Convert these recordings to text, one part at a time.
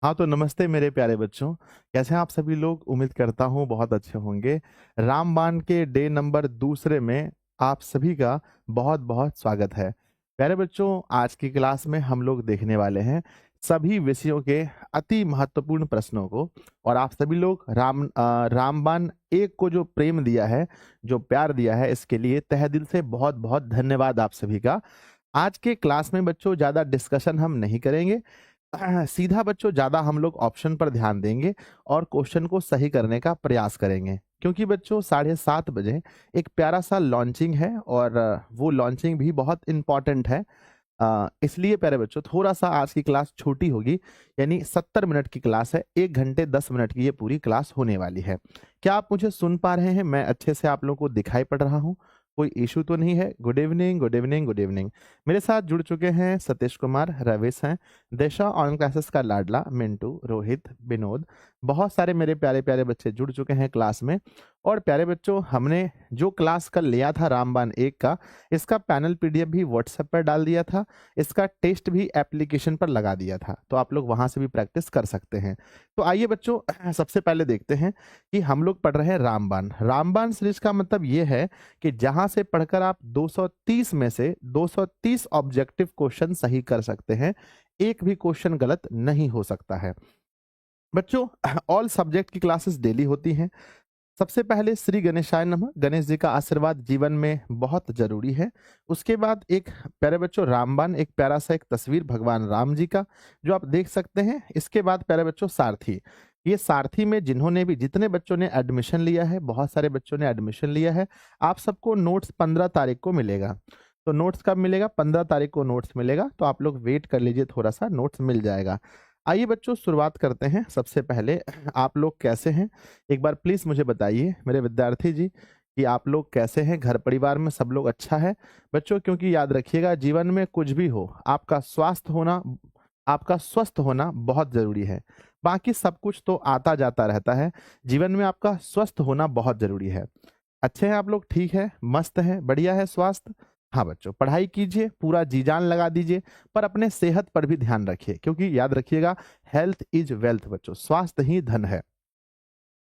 हाँ, तो नमस्ते मेरे प्यारे बच्चों। कैसे हैं आप सभी लोग? उम्मीद करता हूँ बहुत अच्छे होंगे। रामबाण के डे नंबर दूसरे में आप सभी का बहुत-बहुत स्वागत है। प्यारे बच्चों, आज की क्लास में हम लोग देखने वाले हैं सभी विषयों के अति महत्वपूर्ण प्रश्नों को। और आप सभी लोग रामबाण 1 को जो प्रेम दिया है, जो प्यार दिया है, इसके लिए तहे दिल से बहुत-बहुत धन्यवाद आप सभी का। आज के क्लास में बच्चों ज़्यादा डिस्कशन हम नहीं करेंगे। सीधा बच्चों ज़्यादा हम लोग ऑप्शन पर ध्यान देंगे और क्वेश्चन को सही करने का प्रयास करेंगे, क्योंकि बच्चों 7:30 बजे एक प्यारा सा लॉन्चिंग है और वो लॉन्चिंग भी बहुत इम्पॉर्टेंट है। इसलिए प्यारे बच्चों थोड़ा सा आज की क्लास छोटी होगी, यानी 70 मिनट की क्लास है। 1 घंटे 10 मिनट की ये पूरी क्लास होने वाली है। क्या आप मुझे सुन पा रहे हैं? मैं अच्छे से आप लोगों को दिखाई पड़ रहा हूँ? कोई इशू तो नहीं है? Good evening, good evening, good evening. मेरे साथ जुड़ चुके हैं सतीश कुमार, रवेश हैं, दिशा ऑनलाइन क्लासेस का लाडला, मिंटू, रोहित, विनोद। बहुत सारे मेरे प्यारे-प्यारे बच्चे जुड़ चुके हैं क्लास में। और प्यारे बच्चों, हमने जो क्लास कल लिया था रामबाण 1 का, इसका पैनल पीडीएफ भी व्हाट्सएप पर डाल दिया था। इसका टेस्ट भी एप्लीकेशन पर लगा दिया था, तो आप लोग वहां से भी प्रैक्टिस कर सकते हैं। तो आइए बच्चों, सबसे पहले देखते हैं कि हम लोग पढ़ रहे हैं रामबाण। रामबाण सीरीज का मतलब ये है कि जहां से पढ़कर आप 230 में से 230 ऑब्जेक्टिव क्वेश्चन सही कर सकते हैं। एक भी क्वेश्चन गलत नहीं हो सकता है बच्चों। ऑल सब्जेक्ट की क्लासेस डेली होती हैं। सबसे पहले श्री गणेशाय नमः, गणेश जी का आशीर्वाद जीवन में बहुत जरूरी है। उसके बाद एक प्यारे बच्चों रामबाण, एक प्यारा सा एक तस्वीर भगवान राम जी का जो आप देख सकते हैं। इसके बाद प्यारे बच्चों सारथी। ये सारथी में जिन्होंने भी, जितने बच्चों ने एडमिशन लिया है, बहुत सारे बच्चों ने एडमिशन लिया है, आप सबको नोट्स 15 तारीख को मिलेगा। तो नोट्स कब मिलेगा? 15 तारीख को नोट्स मिलेगा, तो आप लोग वेट कर लीजिए, थोड़ा सा नोट्स मिल जाएगा। आइए बच्चों शुरुआत करते हैं। सबसे पहले आप लोग कैसे हैं? एक बार प्लीज मुझे बताइए मेरे विद्यार्थी जी कि आप लोग कैसे हैं? घर परिवार में सब लोग अच्छा है बच्चों? क्योंकि याद रखिएगा, जीवन में कुछ भी हो, आपका स्वस्थ होना बहुत जरूरी है। बाकी सब कुछ तो आता जाता रहता है, जीवन में आपका स्वस्थ होना बहुत जरूरी है। अच्छे हैं आप लोग? ठीक है, मस्त है, बढ़िया है स्वास्थ्य। हाँ बच्चों, पढ़ाई कीजिए, पूरा जी जान लगा दीजिए, पर अपने सेहत पर भी ध्यान रखिए, क्योंकि याद रखिएगा हेल्थ इज वेल्थ बच्चों, स्वास्थ्य ही धन है।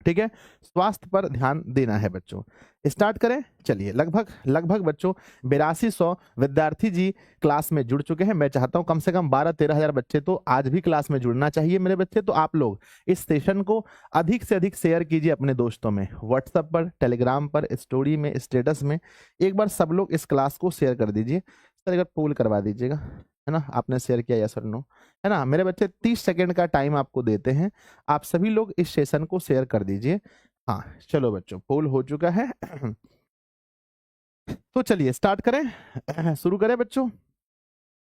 ठीक है, स्वास्थ्य पर ध्यान देना है बच्चों। स्टार्ट करें, चलिए। लगभग लगभग बच्चों 8200 विद्यार्थी जी क्लास में जुड़ चुके हैं। मैं चाहता हूं कम से कम 12-13 हजार बच्चे तो आज भी क्लास में जुड़ना चाहिए मेरे बच्चे। तो आप लोग इस सेशन को अधिक से अधिक शेयर कीजिए अपने दोस्तों में, व्हाट्सएप पर, टेलीग्राम पर, स्टोरी में, स्टेटस में। एक बार सब लोग इस क्लास को शेयर कर दीजिए। सर एक बार पोल करवा दीजिएगा, है ना? आपने शेयर किया यस और नो, है ना? मेरे बच्चे 30 सेकंड का टाइम आपको देते हैं, आप सभी लोग इस सेशन को शेयर कर दीजिए। हाँ चलो बच्चों, पोल हो चुका है। तो चलिए स्टार्ट करें, शुरू करें बच्चों।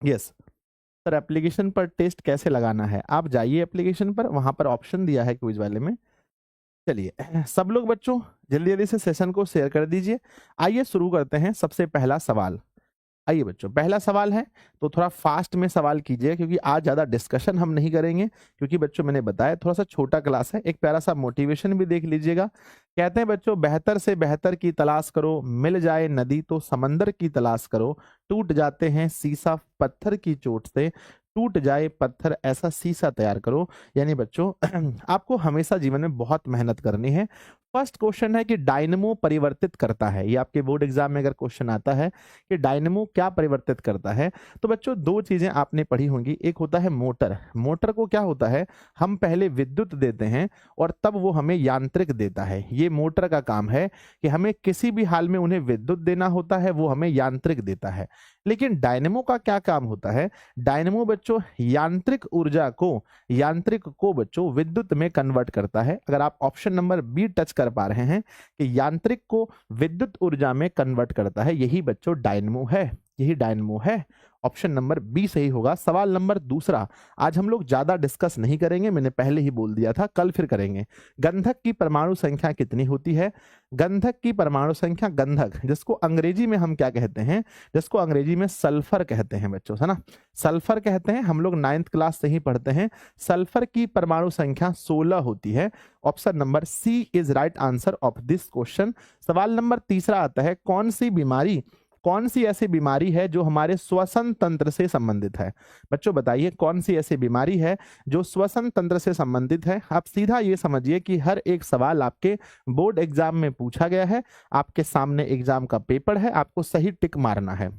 यस सर, एप्लीकेशन पर टेस्ट कैसे लगाना है? आप जाइए एप्लीकेशन पर, वहां पर ऑप्शन दिया है क्विज वाले में। चलिए सब लोग बच्चों जल्दी जल्दी से सेशन को शेयर कर दीजिए। आइए शुरू करते हैं। सबसे पहला सवाल, आइए बच्चों, पहला सवाल है तो थोड़ा फास्ट में सवाल कीजिए, क्योंकि आज ज्यादा डिस्कशन हम नहीं करेंगे, क्योंकि बच्चों मैंने बताया थोड़ा सा छोटा क्लास है। एक प्यारा सा मोटिवेशन भी देख लीजिएगा। कहते हैं बच्चों, बेहतर से बेहतर की तलाश करो, मिल जाए नदी तो समंदर की तलाश करो, टूट जाते हैं शीशा पत्थर की चोट से, टूट जाए पत्थर ऐसा शीशा तैयार करो। यानी बच्चों आपको हमेशा जीवन में बहुत मेहनत करनी है। फर्स्ट क्वेश्चन है कि डायनेमो परिवर्तित करता है। ये आपके बोर्ड एग्जाम में अगर क्वेश्चन आता है कि डायनेमो क्या परिवर्तित करता है, तो बच्चों दो चीजें आपने पढ़ी होंगी। एक होता है मोटर। मोटर को क्या होता है, हम पहले विद्युत देते हैं और तब वो हमें यांत्रिक देता है। ये मोटर का काम है कि हमें किसी भी हाल में उन्हें विद्युत देना होता है, वो हमें यांत्रिक देता है। लेकिन डायनेमो का क्या काम होता है? डायनेमो बच्चों यांत्रिक को बच्चों विद्युत में कन्वर्ट करता है। अगर आप ऑप्शन नंबर बी टच कर पा रहे हैं कि यांत्रिक को विद्युत ऊर्जा में कन्वर्ट करता है, यही बच्चों डायनेमो है, यही डायनेमो है। ऑप्शन नंबर बी सही होगा। सवाल नंबर दूसरा, आज हम लोग ज्यादा डिस्कस नहीं करेंगे, मैंने पहले ही बोल दिया था, कल फिर करेंगे। गंधक की परमाणु संख्या कितनी होती है? गंधक की परमाणु संख्या, गंधक जिसको अंग्रेजी में हम क्या कहते हैं, जिसको अंग्रेजी में सल्फर कहते हैं बच्चों, है ना? सल्फर कहते हैं, हम लोग 9th क्लास से ही पढ़ते हैं। सल्फर की परमाणु संख्या 16 होती है। Option number C is right answer of this question. सवाल नंबर तीसरा आता है, कौन सी बीमारी कौन सी ऐसी बीमारी है जो हमारे श्वसन तंत्र से संबंधित है? बच्चों बताइए कौन सी ऐसी बीमारी है जो श्वसन तंत्र से संबंधित है? आप सीधा ये समझिए कि हर एक सवाल आपके बोर्ड एग्जाम में पूछा गया है, आपके सामने एग्जाम का पेपर है, आपको सही टिक मारना है,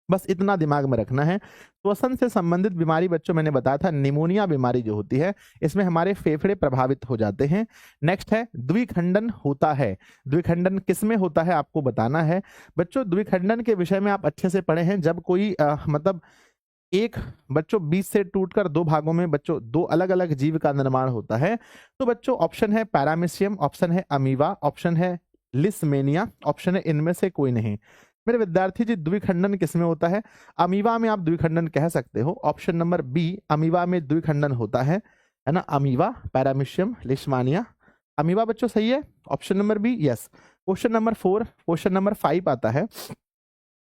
बस इतना दिमाग में रखना है। श्वसन से संबंधित बीमारी बच्चों मैंने बताया था निमोनिया बीमारी जो होती है, इसमें हमारे फेफड़े प्रभावित हो जाते हैं। नेक्स्ट है द्विखंडन होता है। द्विखंडन किसमें होता है आपको बताना है। बच्चों द्विखंडन के विषय में आप अच्छे से पढ़े हैं, जब कोई मतलब एक बच्चों बीज से टूटकर दो भागों में बच्चों दो अलग अलग जीव का निर्माण होता है। तो बच्चों ऑप्शन है पैरामीशियम, ऑप्शन है अमीबा, ऑप्शन है लिस्मेनिया, ऑप्शन है इनमें से कोई नहीं। मेरे विद्यार्थी जी द्विखंडन किसमें होता है? अमीबा में आप द्विखंडन कह सकते हो। ऑप्शन नंबर बी अमीबा में द्विखंडन होता है ना? अमीबा, पैरामीशियम, लिस्मानिया, अमीबा बच्चों सही है। Option number B yes. Question number 4, question number 5 आता है।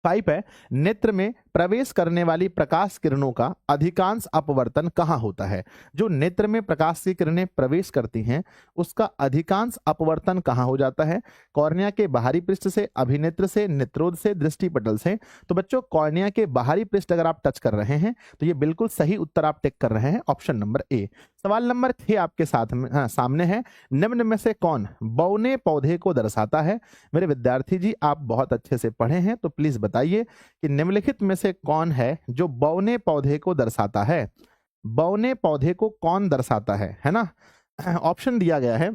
5 है नेत्र में प्रवेश करने वाली प्रकाश किरणों का अधिकांश अपवर्तन कहाँ होता है? जो नेत्र में प्रकाश की किरणें प्रवेश करती हैं उसका अधिकांश अपवर्तन कहाँ हो जाता है? कॉर्निया के बाहरी पृष्ठ से, अभिनेत्र से, नेत्रोद से, दृष्टिपटल से। तो बच्चों कॉर्निया के बाहरी पृष्ठ अगर आप टच कर रहे हैं तो ये बिल्कुल सही उत्तर आप टिक कर रहे हैं, ऑप्शन नंबर ए। सवाल नंबर 6 आपके साथ में सामने है, निम्न में से कौन बौने पौधे को दर्शाता है? मेरे विद्यार्थी जी आप बहुत अच्छे से पढ़े हैं तो प्लीज बताइए कि निम्नलिखित में से कौन है जो बौने पौधे को दर्शाता है? बौने पौधे को कौन दर्शाता है ना? ऑप्शन दिया गया है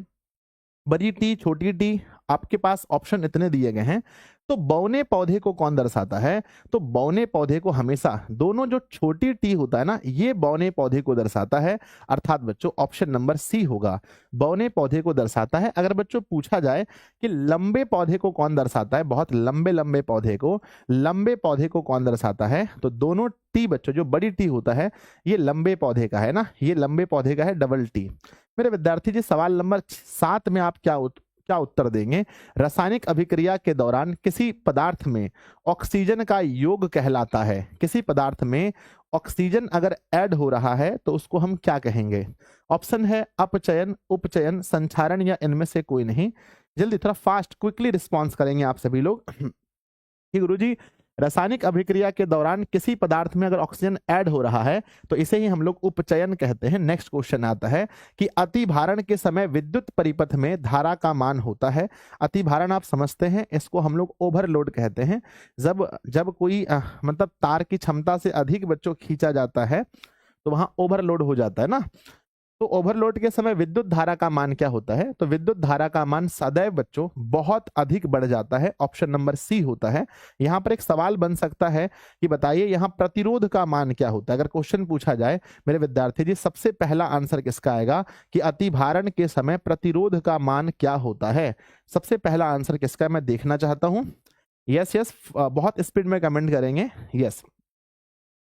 बड़ी टी, छोटी टी, आपके पास ऑप्शन इतने दिए गए हैं। तो बौने पौधे को कौन दर्शाता है? तो बौने पौधे को हमेशा दोनों जो छोटी टी होता है ना, ये बौने पौधे को दर्शाता है, अर्थात बच्चों ऑप्शन नंबर सी होगा, बौने पौधे को दर्शाता है। अगर बच्चों पूछा जाए कि लंबे पौधे को कौन दर्शाता है, बहुत लंबे लंबे पौधे को, लंबे पौधे को कौन दर्शाता है? तो दोनों टी बच्चों, जो बड़ी टी होता है ये लंबे पौधे का है ना, ये लंबे पौधे का है, डबल टी। मेरे विद्यार्थी जी सवाल नंबर 7 में आप क्या उत्तर देंगे? रासायनिक अभिक्रिया के दौरान किसी पदार्थ में ऑक्सीजन का योग कहलाता है। किसी पदार्थ में ऑक्सीजन अगर ऐड हो रहा है तो उसको हम क्या कहेंगे? ऑप्शन है अपचयन, उपचयन, संचारण या इनमें से कोई नहीं। जल्दी थोड़ा फास्ट क्विकली रिस्पॉन्स करेंगे आप सभी लोग कि गुरुजी रासायनिक अभिक्रिया के दौरान किसी पदार्थ में अगर ऑक्सीजन ऐड हो रहा है तो इसे ही हम लोग उपचयन कहते हैं। नेक्स्ट क्वेश्चन आता है कि अतिभारण के समय विद्युत परिपथ में धारा का मान होता है। अतिभारण आप समझते हैं, इसको हम लोग ओवरलोड कहते हैं। जब कोई मतलब तार की क्षमता से अधिक बच्चों खींचा जाता है तो वहां ओवरलोड हो जाता है ना। तो ओवरलोड के समय विद्युत धारा का मान क्या होता है? तो विद्युत धारा का मान सदैव बच्चों बहुत अधिक बढ़ जाता है, ऑप्शन नंबर सी होता है। यहां पर एक सवाल बन सकता है कि बताइए यहां प्रतिरोध का मान क्या होता है? अगर क्वेश्चन पूछा जाए मेरे विद्यार्थी जी, सबसे पहला आंसर किसका आएगा कि अतिभारण के समय प्रतिरोध का मान क्या होता है? सबसे पहला आंसर किसका मैं देखना चाहता हूं। यस, बहुत स्पीड में कमेंट करेंगे। यस,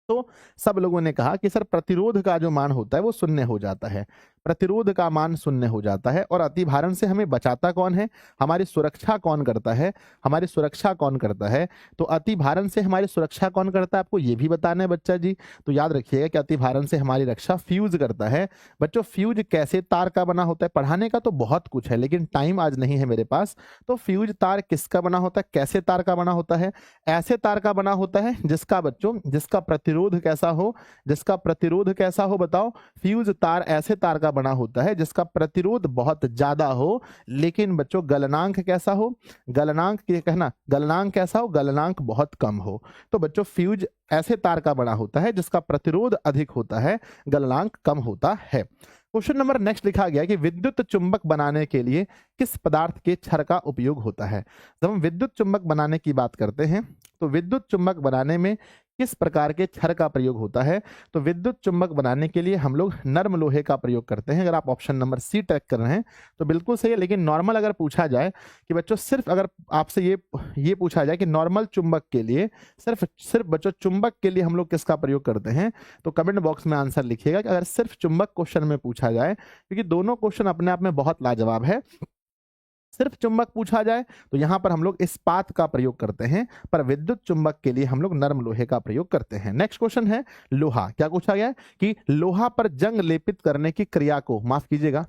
तो सब लोगों ने कहा कि सर प्रतिरोध का जो मान होता है वो शून्य हो जाता है, प्रतिरोध का मान शून्य हो जाता है। और अतिभारण से हमें बचाता कौन है? हमारी सुरक्षा कौन करता है? हमारी सुरक्षा कौन करता है? तो अतिभारण से हमारी सुरक्षा कौन करता है आपको ये भी बताना है बच्चा जी। तो याद रखिएगा कि अतिभारण से हमारी रक्षा फ्यूज करता है। बच्चों फ्यूज कैसे तार का बना होता है? पढ़ाने का तो बहुत कुछ है लेकिन टाइम आज नहीं है मेरे पास। तो फ्यूज तार किसका बना होता है? कैसे तार का बना होता है? ऐसे तार का बना होता है जिसका बच्चों जिसका प्रतिरोध कैसा हो? जिसका प्रतिरोध कैसा हो बताओ? फ्यूज तार ऐसे तार का बना होता है जिसका प्रतिरोध बहुत ज्यादा हो लेकिन बच्चों गलनांक कैसा हो? गलनांक ये कहना, गलनांक कैसा हो? गलनांक बहुत कम हो। तो बच्चों फ्यूज ऐसे तार का बना होता है जिसका प्रतिरोध अधिक होता है, गलनांक कम होता है। क्वेश्चन नंबर नेक्स्ट लिखा गया कि विद्युत चुंबक बनाने के लिए किस पदार्थ के क्षार का उपयोग होता है? जब हम विद्युत चुंबक बनाने की बात करते हैं तो विद्युत चुंबक बनाने में किस प्रकार के क्षार का प्रयोग होता है? तो विद्युत चुंबक बनाने के लिए हम लोग नर्म लोहे का प्रयोग करते हैं। अगर आप ऑप्शन नंबर सी ट्रैक कर रहे हैं तो बिल्कुल सही है, लेकिन नॉर्मल अगर पूछा जाए कि बच्चों सिर्फ अगर आपसे ये पूछा जाए कि नॉर्मल चुंबक के लिए सिर्फ बच्चों चुंबक के लिए हम लोग किसका प्रयोग करते हैं तो कमेंट बॉक्स में आंसर लिखिएगा कि अगर सिर्फ चुंबक क्वेश्चन में पूछा जाए, क्योंकि दोनों क्वेश्चन अपने आप में बहुत लाजवाब है। सिर्फ चुंबक पूछा जाए तो यहां पर हम लोग इस्पात का प्रयोग करते हैं, पर विद्युत चुंबक के लिए हम लोग नर्म लोहे का प्रयोग करते हैं। नेक्स्ट क्वेश्चन है लोहा। क्या पूछा गया है कि लोहा पर जंग लेपित करने की क्रिया को, माफ कीजिएगा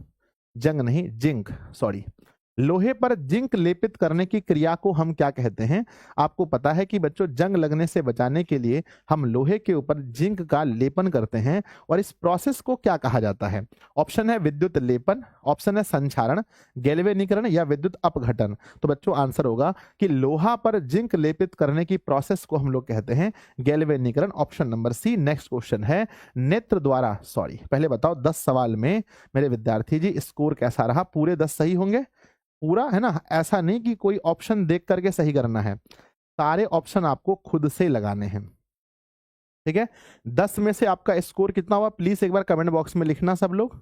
जंग नहीं जिंक, सॉरी, लोहे पर जिंक लेपित करने की क्रिया को हम क्या कहते हैं? आपको पता है कि बच्चों जंग लगने से बचाने के लिए हम लोहे के ऊपर जिंक का लेपन करते हैं और इस प्रोसेस को क्या कहा जाता है? ऑप्शन है विद्युत लेपन, ऑप्शन है संक्षारण, गैल्वेनीकरण या विद्युत अपघटन। तो बच्चों आंसर होगा कि लोहा पर जिंक लेपित करने की प्रोसेस को हम लोग कहते हैं गैल्वेनीकरण, option number C. Next question है नेत्र द्वारा, सॉरी पहले बताओ 10 सवाल में मेरे विद्यार्थी जी स्कोर कैसा रहा? पूरे 10 सही होंगे? पूरा है ना? ऐसा नहीं कि कोई ऑप्शन देख करके सही करना है, सारे ऑप्शन आपको खुद से लगाने हैं, ठीक है? 10 में से आपका स्कोर कितना हुआ प्लीज एक बार कमेंट बॉक्स में लिखना सब लोग,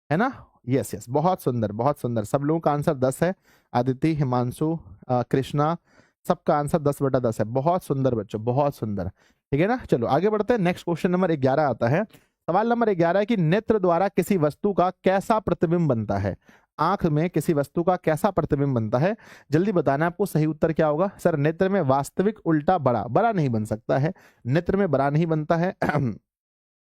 है ना? यस यस, बहुत सुंदर बहुत सुंदर, सब लोगों का आंसर 10 है। आदित्य, हिमांशु, कृष्णा, सबका आंसर 10/10 है। बहुत सुंदर बच्चों, बहुत सुंदर, ठीक है ना? चलो आगे बढ़ते हैं। नेक्स्ट क्वेश्चन नंबर 11 आता है। सवाल नंबर 11 है कि नेत्र द्वारा किसी वस्तु का कैसा प्रतिबिंब बनता है? आंख में किसी वस्तु का कैसा प्रतिबिंब बनता है? जल्दी बताना आपको सही उत्तर क्या होगा। सर नेत्र में वास्तविक उल्टा बड़ा, बड़ा नहीं बन सकता है, नेत्र में बड़ा नहीं बनता है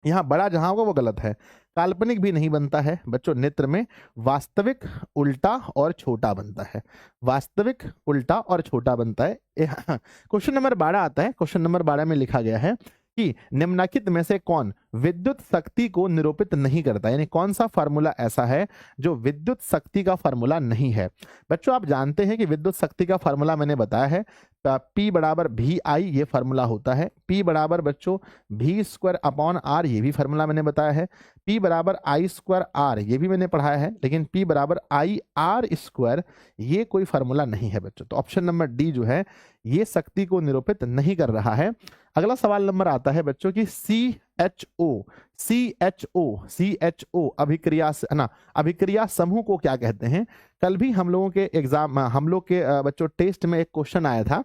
यहाँ बड़ा जहां होगा वो गलत है, काल्पनिक भी नहीं बनता है बच्चों, नेत्र में वास्तविक उल्टा और छोटा बनता है, वास्तविक उल्टा और छोटा बनता है। क्वेश्चन नंबर 12 आता है। क्वेश्चन नंबर 12 में लिखा गया है कि निम्नलिखित में से कौन विद्युत शक्ति को निरूपित नहीं करता, यानी कौन सा फार्मूला ऐसा है जो विद्युत शक्ति का फार्मूला नहीं है? बच्चों आप जानते हैं कि विद्युत शक्ति का फार्मूला मैंने बताया है, P बराबर वी आई, ये फार्मूला होता है। P बराबर बच्चों V²/R, ये भी फार्मूला मैंने बताया है। P बराबर I²R, ये भी मैंने पढ़ाया है, लेकिन P बराबर IR², ये कोई फार्मूला नहीं है बच्चों। तो ऑप्शन नंबर डी जो है ये शक्ति को निरूपित नहीं कर रहा है। अगला सवाल नंबर आता है बच्चों की CHO अभिक्रिया है ना, अभिक्रिया समूह को क्या कहते हैं? कल भी हम लोगों के एग्जाम, हम लोग के बच्चों टेस्ट में एक क्वेश्चन आया था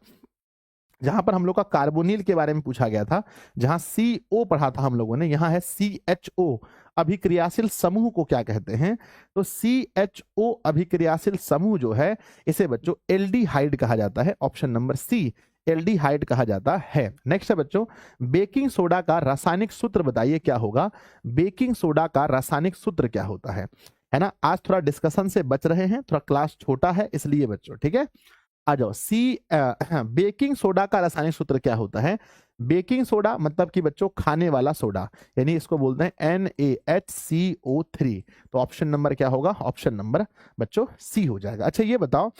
जहां पर हम लोग का कार्बोनिल के बारे में पूछा गया था, जहां CO पढ़ा था हम लोगों ने, यहाँ है CHO अभिक्रियाशील समूह को क्या कहते हैं? तो CHO अभिक्रियाशील समूह जो है इसे बच्चों एल्डिहाइड कहा जाता है, ऑप्शन नंबर सी, एल्डिहाइड कहा जाता है। नेक्स्ट है बच्चों बेकिंग सोडा का रासायनिक सूत्र बताइए क्या होगा? बेकिंग सोडा का रासायनिक सूत्र क्या होता है ना? आज थोड़ा डिस्कशन से बच रहे हैं, थोड़ा क्लास छोटा है इसलिए बच्चों, ठीक है? आ जाओ। बेकिंग सोडा का रासायनिक सूत्र क्या होता है? बेकिंग सोडा मतलब कि बच्चों खाने वाला सोडा, यानी इसको बोलते हैं NaHCO3। तो ऑप्शन नंबर क्या होगा? ऑप्शन नंबर बच्चों सी हो जाएगा। अच्छा ये बताओ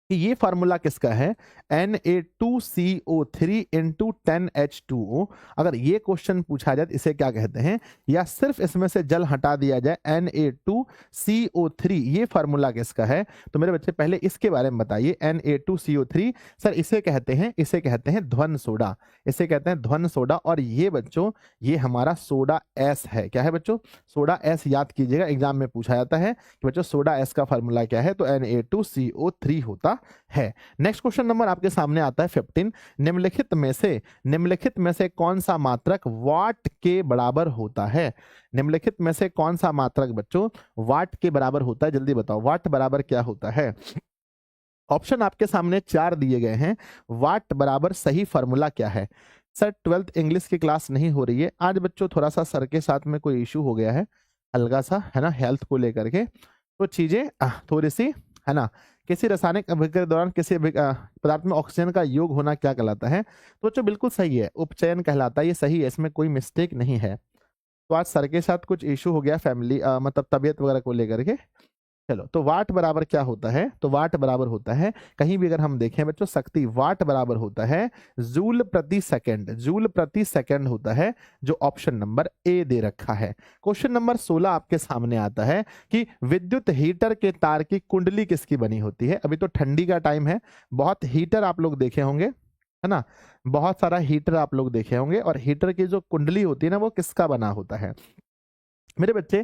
कि ये फार्मूला किसका है? Na2CO3 into 10H2O। अगर ये क्वेश्चन पूछा जाए इसे क्या कहते हैं, या सिर्फ इसमें से जल हटा दिया जाए Na2CO3, ये फार्मूला किसका है? तो मेरे बच्चे पहले इसके बारे में बताइए। Na2CO3 सर इसे कहते हैं ध्वन सोडा, इसे कहते हैं ध्वन सोडा। और ये बच्चों ये हमारा सोडा एस है। क्या है बच्चों? सोडा एस, याद कीजिएगा एग्जाम में पूछा जाता है कि बच्चों सोडा एस का फार्मूला क्या है? तो Na2CO3 होता है। नेक्स्ट क्वेश्चन नंबर आपके सामने आता है 15। निम्नलिखित में से कौन सा मात्रक वाट के बराबर होता है? निम्नलिखित में से कौन सा मात्रक बच्चों वाट के बराबर होता है? जल्दी बताओ वाट बराबर क्या होता है? ऑप्शन आपके सामने 4 दिए गए हैं। वाट बराबर सही फार्मूला क्या है? सर 12th इंग्लिश की क्लास नहीं हो रही है आज बच्चों, थोड़ा सा सर के साथ में कोई इशू हो गया है हल्का सा, है ना, हेल्थ को लेकर के, तो चीजें थोड़ी सी, है ना। किसी रासायनिक अभिक्रिया के दौरान किसी पदार्थ में ऑक्सीजन का योग होना क्या कहलाता है? तो बच्चों बिल्कुल सही है, उपचयन कहलाता है, ये सही है, इसमें कोई मिस्टेक नहीं है। तो आज सर के साथ कुछ इशू हो गया फैमिली मतलब तबियत वगैरह को लेकर के। चलो तो वाट बराबर क्या होता है? तो वाट बराबर होता है, कहीं भी अगर हम देखें बच्चों शक्ति, वाट बराबर होता है जूल प्रति सेकंड, जूल प्रति सेकंड होता है, जो ऑप्शन नंबर ए दे रखा है। क्वेश्चन नंबर 16 आपके सामने आता है कि विद्युत हीटर के तार की कुंडली किसकी बनी होती है? अभी तो ठंडी का टाइम है, बहुत हीटर आप लोग देखे होंगे, है ना, बहुत सारा हीटर आप लोग देखे होंगे, और हीटर की जो कुंडली होती है ना वो किसका बना होता है? मेरे बच्चे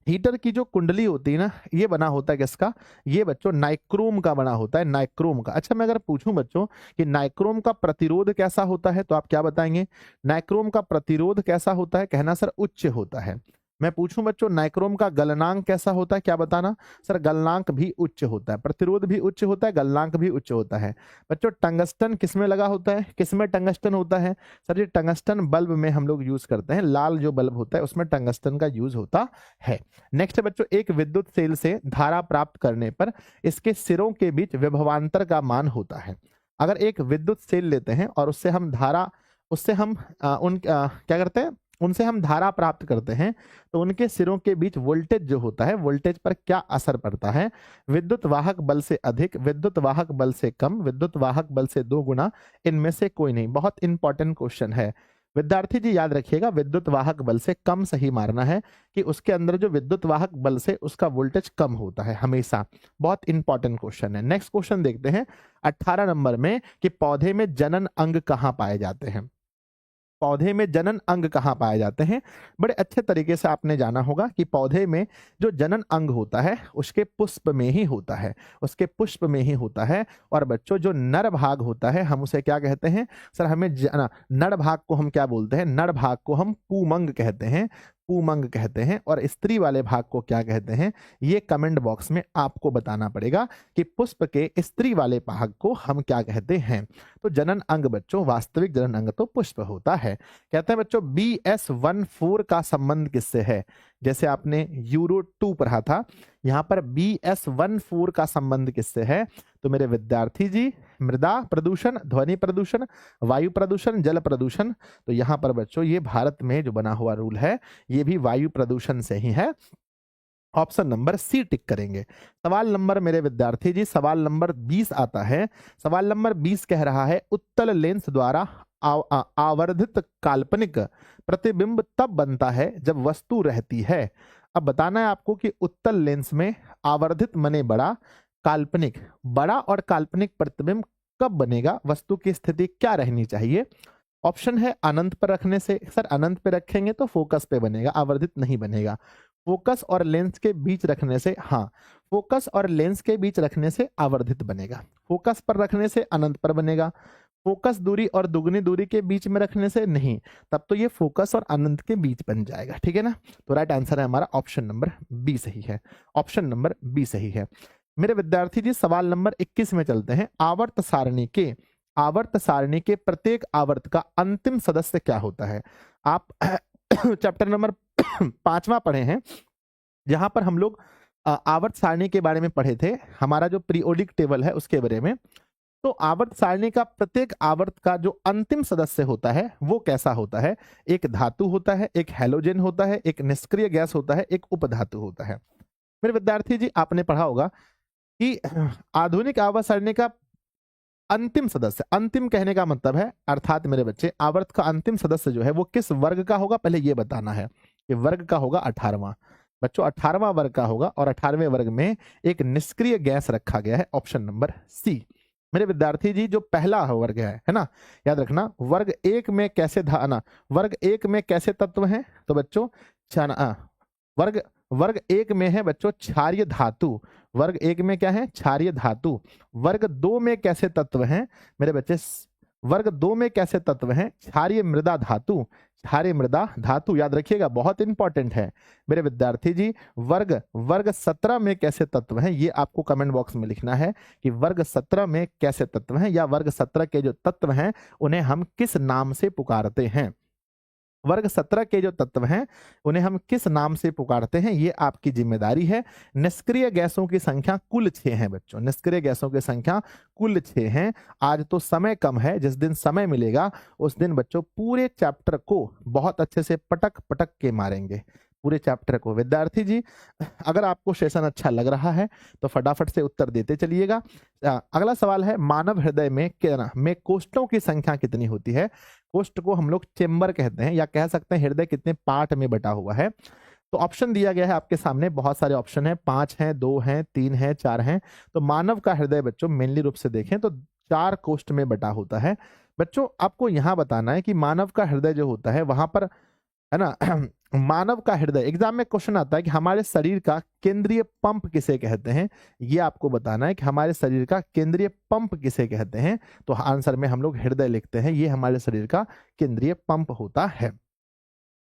हीटर की जो कुंडली होती है ना ये बना होता है किसका? ये बच्चों नाइक्रोम का बना होता है, नाइक्रोम का। अच्छा मैं अगर पूछूं बच्चों कि नाइक्रोम का प्रतिरोध कैसा होता है तो आप क्या बताएंगे? नाइक्रोम का प्रतिरोध कैसा होता है? कहना सर उच्च होता है। मैं पूछूं बच्चों नाइक्रोम का गलनांक कैसा होता है, क्या बताना सर? गलनांक भी उच्च होता है, प्रतिरोध भी उच्च होता है, गलनांक भी उच्च होता है। बच्चों टंगस्टन किसमें लगा होता है, किसमें टंगस्टन होता है? सर ये टंगस्टन बल्ब में हम लोग यूज करते हैं, लाल जो बल्ब होता है उसमें टंगस्टन का यूज होता है। नेक्स्ट है बच्चों, एक विद्युत सेल से धारा प्राप्त करने पर इसके सिरों के बीच विभवांतर का मान होता है। अगर एक विद्युत सेल लेते हैं और उससे हम धारा, उससे हम क्या करते हैं, उनसे हम धारा प्राप्त करते हैं, तो उनके सिरों के बीच वोल्टेज जो होता है, वोल्टेज पर क्या असर पड़ता है? विद्युत वाहक बल से अधिक, विद्युत वाहक बल से कम, विद्युत वाहक बल से 2 गुना, इनमें से कोई नहीं। बहुत इंपॉर्टेंट क्वेश्चन है विद्यार्थी जी, याद रखिएगा विद्युत वाहक बल से कम सही मारना है कि उसके अंदर जो विद्युत वाहक बल से उसका वोल्टेज कम होता है हमेशा। बहुत इंपॉर्टेंट क्वेश्चन है। नेक्स्ट क्वेश्चन देखते हैं 18 नंबर में कि पौधे में जनन अंग कहाँ पाए जाते हैं? पौधे में जनन अंग कहाँ पाए जाते हैं? बड़े अच्छे तरीके से आपने जाना होगा कि पौधे में जो जनन अंग होता है उसके पुष्प में ही होता है, उसके पुष्प में ही होता है। और बच्चों जो नर भाग होता है हम उसे क्या कहते हैं? सर हमें नर भाग को हम क्या बोलते हैं? नर भाग को हम पुमंग कहते हैं, पुमंग कहते हैं। और स्त्री वाले भाग को क्या कहते हैं? ये कमेंट बॉक्स में आपको बताना पड़ेगा कि पुष्प के स्त्री वाले भाग को हम क्या कहते हैं। तो जनन अंग बच्चों, वास्तविक जनन अंग तो पुष्प होता है। कहते हैं बच्चों BS14 का संबंध किससे है? जैसे आपने यूरो 2 पढ़ा था, यहां पर BS14 का संबंध किससे है? तो मेरे विद्यार्थी जी, मृदा प्रदूषण, ध्वनि प्रदूषण, वायु प्रदूषण, जल प्रदूषण। तो यहां पर बच्चों ये भारत में जो बना हुआ रूल है ये भी वायु प्रदूषण से ही है। ऑप्शन नंबर सी टिक करेंगे। सवाल नंबर मेरे विद्यार्थी जी, सवाल नंबर 20 आता है। सवाल नंबर 20 कह रहा है उत्तल लेंस द्वारा आवर्धित काल्पनिक प्रतिबिंब तब बनता है जब वस्तु रहती है। अब बताना है आपको कि उत्तल लेंस में आवर्धित मने बड़ा, काल्पनिक, बड़ा और काल्पनिक प्रतिबिंब कब बनेगा, वस्तु की स्थिति क्या रहनी चाहिए? ऑप्शन है अनंत पर रखने से। सर अनंत पे रखेंगे तो फोकस पे बनेगा, आवर्धित नहीं बनेगा। फोकस और लेंस के बीच रखने से, हाँ फोकस और लेंस के बीच रखने से आवर्धित बनेगा, फोकस पर रखने से अनंत पर बनेगा, फोकस दूरी और दुगनी दूरी के बीच में रखने से नहीं, तब तो ये फोकस और अनंत के बीच बन जाएगा। ठीक है ना? तो राइट आंसर है हमारा ऑप्शन नंबर बी सही है, ऑप्शन नंबर बी सही है। मेरे विद्यार्थी जी सवाल नंबर 21 में चलते हैं। आवर्त सारणी के प्रत्येक आवर्त का अंतिम सदस्य क्या होता है? आप चैप्टर नंबर 5वां पढ़े हैं जहां पर हम लोग आवर्त सारणी के बारे में पढ़े थे, हमारा जो पीरियोडिक टेबल है उसके बारे में। तो आवर्त सारणी का प्रत्येक आवर्त का जो अंतिम सदस्य होता है वो कैसा होता है? एक धातु होता है, एक हैलोजन होता है, एक निष्क्रिय गैस होता है, एक उपधातु होता है। मेरे विद्यार्थी जी आपने पढ़ा होगा कि आधुनिक आवर्त सारणी का अंतिम सदस्य, अंतिम कहने का मतलब है अर्थात मेरे बच्चे आवर्त का अंतिम सदस्य जो है वो किस वर्ग का होगा, पहले ये बताना है कि वर्ग का होगा 18वां। बच्चों 18वां वर्ग का होगा और 18वें वर्ग में एक निष्क्रिय गैस रखा गया है, ऑप्शन नंबर सी। मेरे विद्यार्थी जी जो पहला वर्ग है ना, याद रखना वर्ग 1 में कैसे वर्ग 1 में कैसे तत्व हैं? तो बच्चों वर्ग 1 में है बच्चों क्षारीय धातु, वर्ग 1 में क्या है? क्षारीय धातु। वर्ग 2 में कैसे तत्व हैं मेरे बच्चे? वर्ग 2 में कैसे तत्व हैं? क्षारीय मृदा धातु, क्षारीय मृदा धातु, याद रखिएगा बहुत इंपॉर्टेंट है मेरे विद्यार्थी जी। वर्ग 17 में कैसे तत्व हैं? ये आपको कमेंट बॉक्स में लिखना है कि वर्ग 17 में कैसे तत्व हैं, या वर्ग 17 के जो तत्व हैं उन्हें हम किस नाम से पुकारते हैं। वर्ग 17 के जो तत्व हैं उन्हें हम किस नाम से पुकारते हैं, ये आपकी जिम्मेदारी है। निष्क्रिय गैसों की संख्या कुल 6 है बच्चों, निष्क्रिय गैसों की संख्या कुल 6 है। आज तो समय कम है, जिस दिन समय मिलेगा उस दिन बच्चों पूरे चैप्टर को बहुत अच्छे से पटक पटक के मारेंगे, पूरे चैप्टर को। विद्यार्थी जी अगर आपको सेशन अच्छा लग रहा है तो फटाफट से उत्तर देते चलिएगा। अगला सवाल है मानव हृदय में कोष्ठों की संख्या कितनी होती है? कोष्ठ को हम लोग चेंबर कहते हैं, या कह सकते हैं हृदय कितने पार्ट में बटा हुआ है। तो ऑप्शन दिया गया है आपके सामने, बहुत सारे ऑप्शन है, 5 हैं, 2 हैं, 3 हैं, 4 हैं। तो मानव का हृदय बच्चों मेनली रूप से देखें तो 4 कोष्ठ में बटा होता है। बच्चों आपको यहां बताना है कि मानव का हृदय जो होता है वहां पर है ना मानव का हृदय, एग्जाम में क्वेश्चन आता है कि हमारे शरीर का केंद्रीय पंप किसे कहते हैं, ये आपको बताना है कि हमारे शरीर का केंद्रीय पंप किसे कहते हैं। तो आंसर में हम लोग हृदय लिखते हैं, ये हमारे शरीर का केंद्रीय पंप होता है।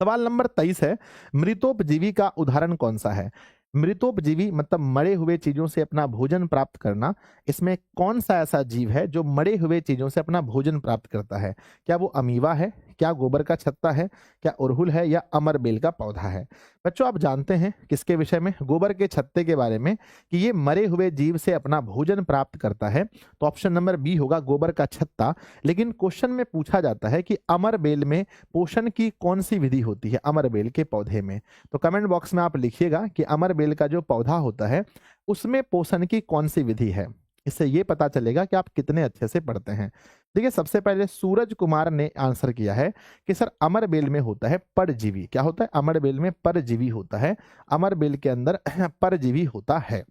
सवाल नंबर 23 है, मृतोपजीवी का उदाहरण कौन सा है? मृतोपजीवी मतलब मरे हुए चीजों से अपना भोजन प्राप्त करना। इसमें कौन सा ऐसा जीव है जो मरे हुए चीजों से अपना भोजन प्राप्त करता है? क्या वो अमीबा है, क्या गोबर का छत्ता है, क्या उड़हुल है, या अमरबेल का पौधा है? बच्चों आप जानते हैं किसके विषय में? गोबर के छत्ते के बारे में, कि ये मरे हुए जीव से अपना भोजन प्राप्त करता है। तो ऑप्शन नंबर बी होगा गोबर का छत्ता। लेकिन क्वेश्चन में पूछा जाता है कि अमरबेल में पोषण की कौन सी विधि होती है, अमरबेल के पौधे में? तो कमेंट बॉक्स में आप लिखिएगा कि अमरबेल का जो पौधा होता है उसमें पोषण की कौन सी विधि है। इससे ये पता चलेगा कि आप कितने अच्छे से पढ़ते हैं। देखिए सबसे पहले सूरज कुमार ने आंसर किया है कि सर अमरबेल में होता है परजीवी। क्या होता है? अमरबेल में परजीवी होता है। अमरबेल के अंदर परजीवी होता है।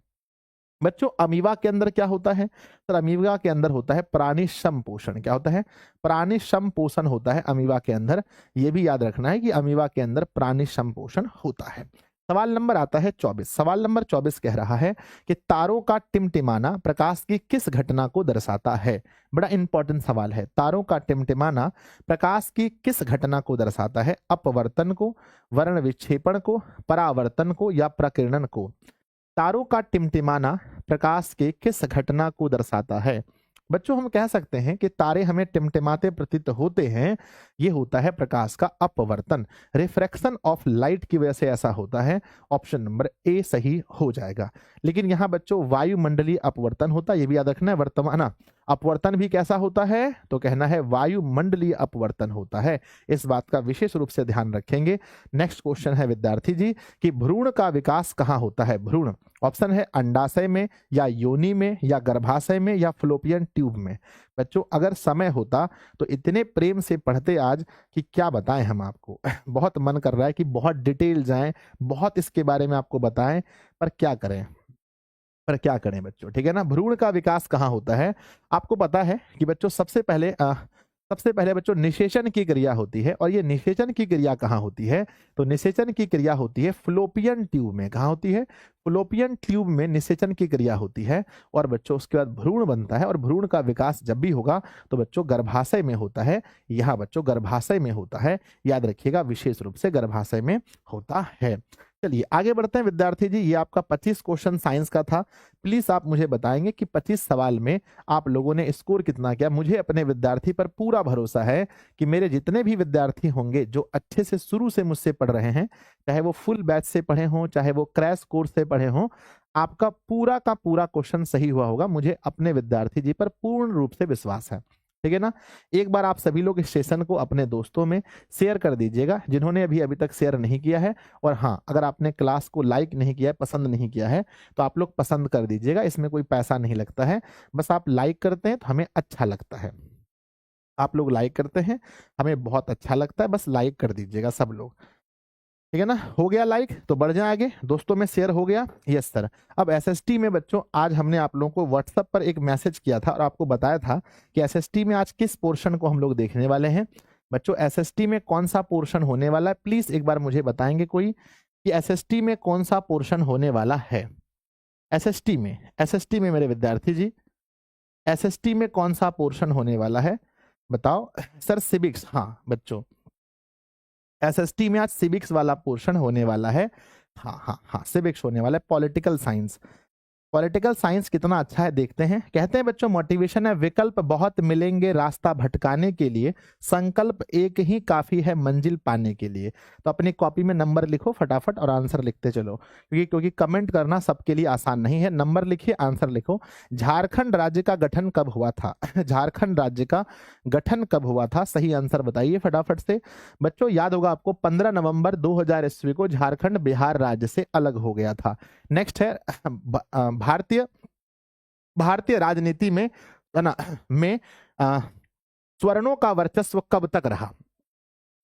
बच्चों अमीबा के अंदर क्या होता है? सर अमीबा के अंदर होता है प्राणी संपोषण। क्या होता है? प्राणी संपोषण होता है अमीबा के अंदर। यह भी याद रखना है कि अमीबा के अंदर प्राणी संपोषण होता है। सवाल नंबर आता है 24। सवाल नंबर 24 कह रहा है कि तारों का टिमटिमाना प्रकाश की किस घटना को दर्शाता है? बड़ा इंपॉर्टेंट सवाल है। तारों का टिमटिमाना प्रकाश की किस घटना को दर्शाता है? अपवर्तन को, वर्ण विक्षेपण को, परावर्तन को, या प्रकीर्णन को? तारों का टिमटिमाना प्रकाश के किस घटना को दर्शाता है? बच्चों हम कह सकते हैं कि तारे हमें टिमटिमाते प्रतीत होते हैं, ये होता है प्रकाश का अपवर्तन, रिफ्रैक्शन ऑफ लाइट की वजह से ऐसा होता है। ऑप्शन नंबर ए सही हो जाएगा। लेकिन यहाँ बच्चों वायुमंडलीय अपवर्तन होता है, ये भी याद रखना है। वर्तमान अपवर्तन भी कैसा होता है? तो कहना है वायुमंडलीय अपवर्तन होता है। इस बात का विशेष रूप से ध्यान रखेंगे। नेक्स्ट क्वेश्चन है विद्यार्थी जी कि भ्रूण का विकास कहाँ होता है? भ्रूण ऑप्शन है अंडाशय में, या योनि में, या गर्भाशय में, या फ्लोपियन ट्यूब में। बच्चों अगर समय होता तो इतने प्रेम से पढ़ते आज कि क्या बताएं हम आपको। बहुत मन कर रहा है कि बहुत डिटेल जाएं, बहुत इसके बारे में आपको बताएं, पर क्या करें, बच्चों, ठीक है ना। भ्रूण का विकास कहाँ होता है? आपको पता है कि बच्चों सबसे पहले बच्चों निषेचन की क्रिया होती है। और ये निषेचन की क्रिया कहाँ होती है? तो निषेचन की क्रिया होती है फ्लोपियन ट्यूब में। कहाँ होती है? फ्लोपियन ट्यूब में निषेचन की क्रिया होती है। और बच्चों उसके बाद भ्रूण बनता है, और भ्रूण का विकास जब भी होगा तो बच्चों गर्भाशय में होता है। यहाँ बच्चों गर्भाशय में होता है, याद रखिएगा, विशेष रूप से गर्भाशय में होता है। चलिए आगे बढ़ते हैं विद्यार्थी जी। ये आपका 25 क्वेश्चन साइंस का था। प्लीज आप मुझे बताएंगे कि 25 सवाल में आप लोगों ने स्कोर कितना किया। मुझे अपने विद्यार्थी पर पूरा भरोसा है कि मेरे जितने भी विद्यार्थी होंगे जो अच्छे से शुरू से मुझसे पढ़ रहे हैं, चाहे वो फुल बैच से पढ़े हों, चाहे वो क्रैश कोर्स से पढ़े हों, आपका पूरा का पूरा क्वेश्चन सही हुआ होगा। मुझे अपने विद्यार्थी जी पर पूर्ण रूप से विश्वास है, ठीक है ना। एक बार आप सभी लोग इस सेशन को अपने दोस्तों में शेयर कर दीजिएगा जिन्होंने अभी तक शेयर नहीं किया है। और हाँ, अगर आपने क्लास को लाइक नहीं किया है, पसंद नहीं किया है, तो आप लोग पसंद कर दीजिएगा। इसमें कोई पैसा नहीं लगता है, बस आप लाइक करते हैं तो हमें अच्छा लगता है। आप लोग लाइक करते हैं, हमें बहुत अच्छा लगता है, बस लाइक कर दीजिएगा सब लोग, ठीक है ना। हो गया लाइक तो बढ़ जाए आगे, दोस्तों में शेयर हो गया। Yes sir. अब एसएसटी में बच्चों आज हमने आप लोगों को व्हाट्सएप पर एक मैसेज किया था और आपको बताया था कि एसएसटी में आज किस पोर्शन को हम लोग देखने वाले हैं। बच्चों एसएसटी में कौन सा पोर्शन होने वाला है, प्लीज एक बार मुझे बताएंगे कोई कि एसएसटी में कौन सा पोर्शन होने वाला है। एसएसटी में मेरे विद्यार्थी जी, एसएसटी में कौन सा पोर्शन होने वाला है बताओ। सर सिविक्स, हाँ बच्चों एसएसटी में आज सिविक्स वाला पोर्शन होने वाला है। हाँ हाँ हाँ सिविक्स होने वाला है। पॉलिटिकल साइंस, पॉलिटिकल साइंस कितना अच्छा है देखते हैं। कहते हैं बच्चों मोटिवेशन है, विकल्प बहुत मिलेंगे रास्ता भटकाने के लिए, संकल्प एक ही काफी है मंजिल पाने के लिए। तो अपनी कॉपी में नंबर लिखो फटाफट और आंसर लिखते चलो, क्योंकि कमेंट करना सबके लिए आसान नहीं है। नंबर लिखिए, आंसर लिखो। झारखंड राज्य का गठन कब हुआ था? झारखंड राज्य का गठन कब हुआ था? सही आंसर बताइए फटाफट से। बच्चों याद होगा आपको 15 नवंबर 2000 ईस्वी को झारखंड बिहार राज्य से अलग हो गया था। नेक्स्ट है भारतीय राजनीति में स्वर्णों का वर्चस्व कब तक रहा?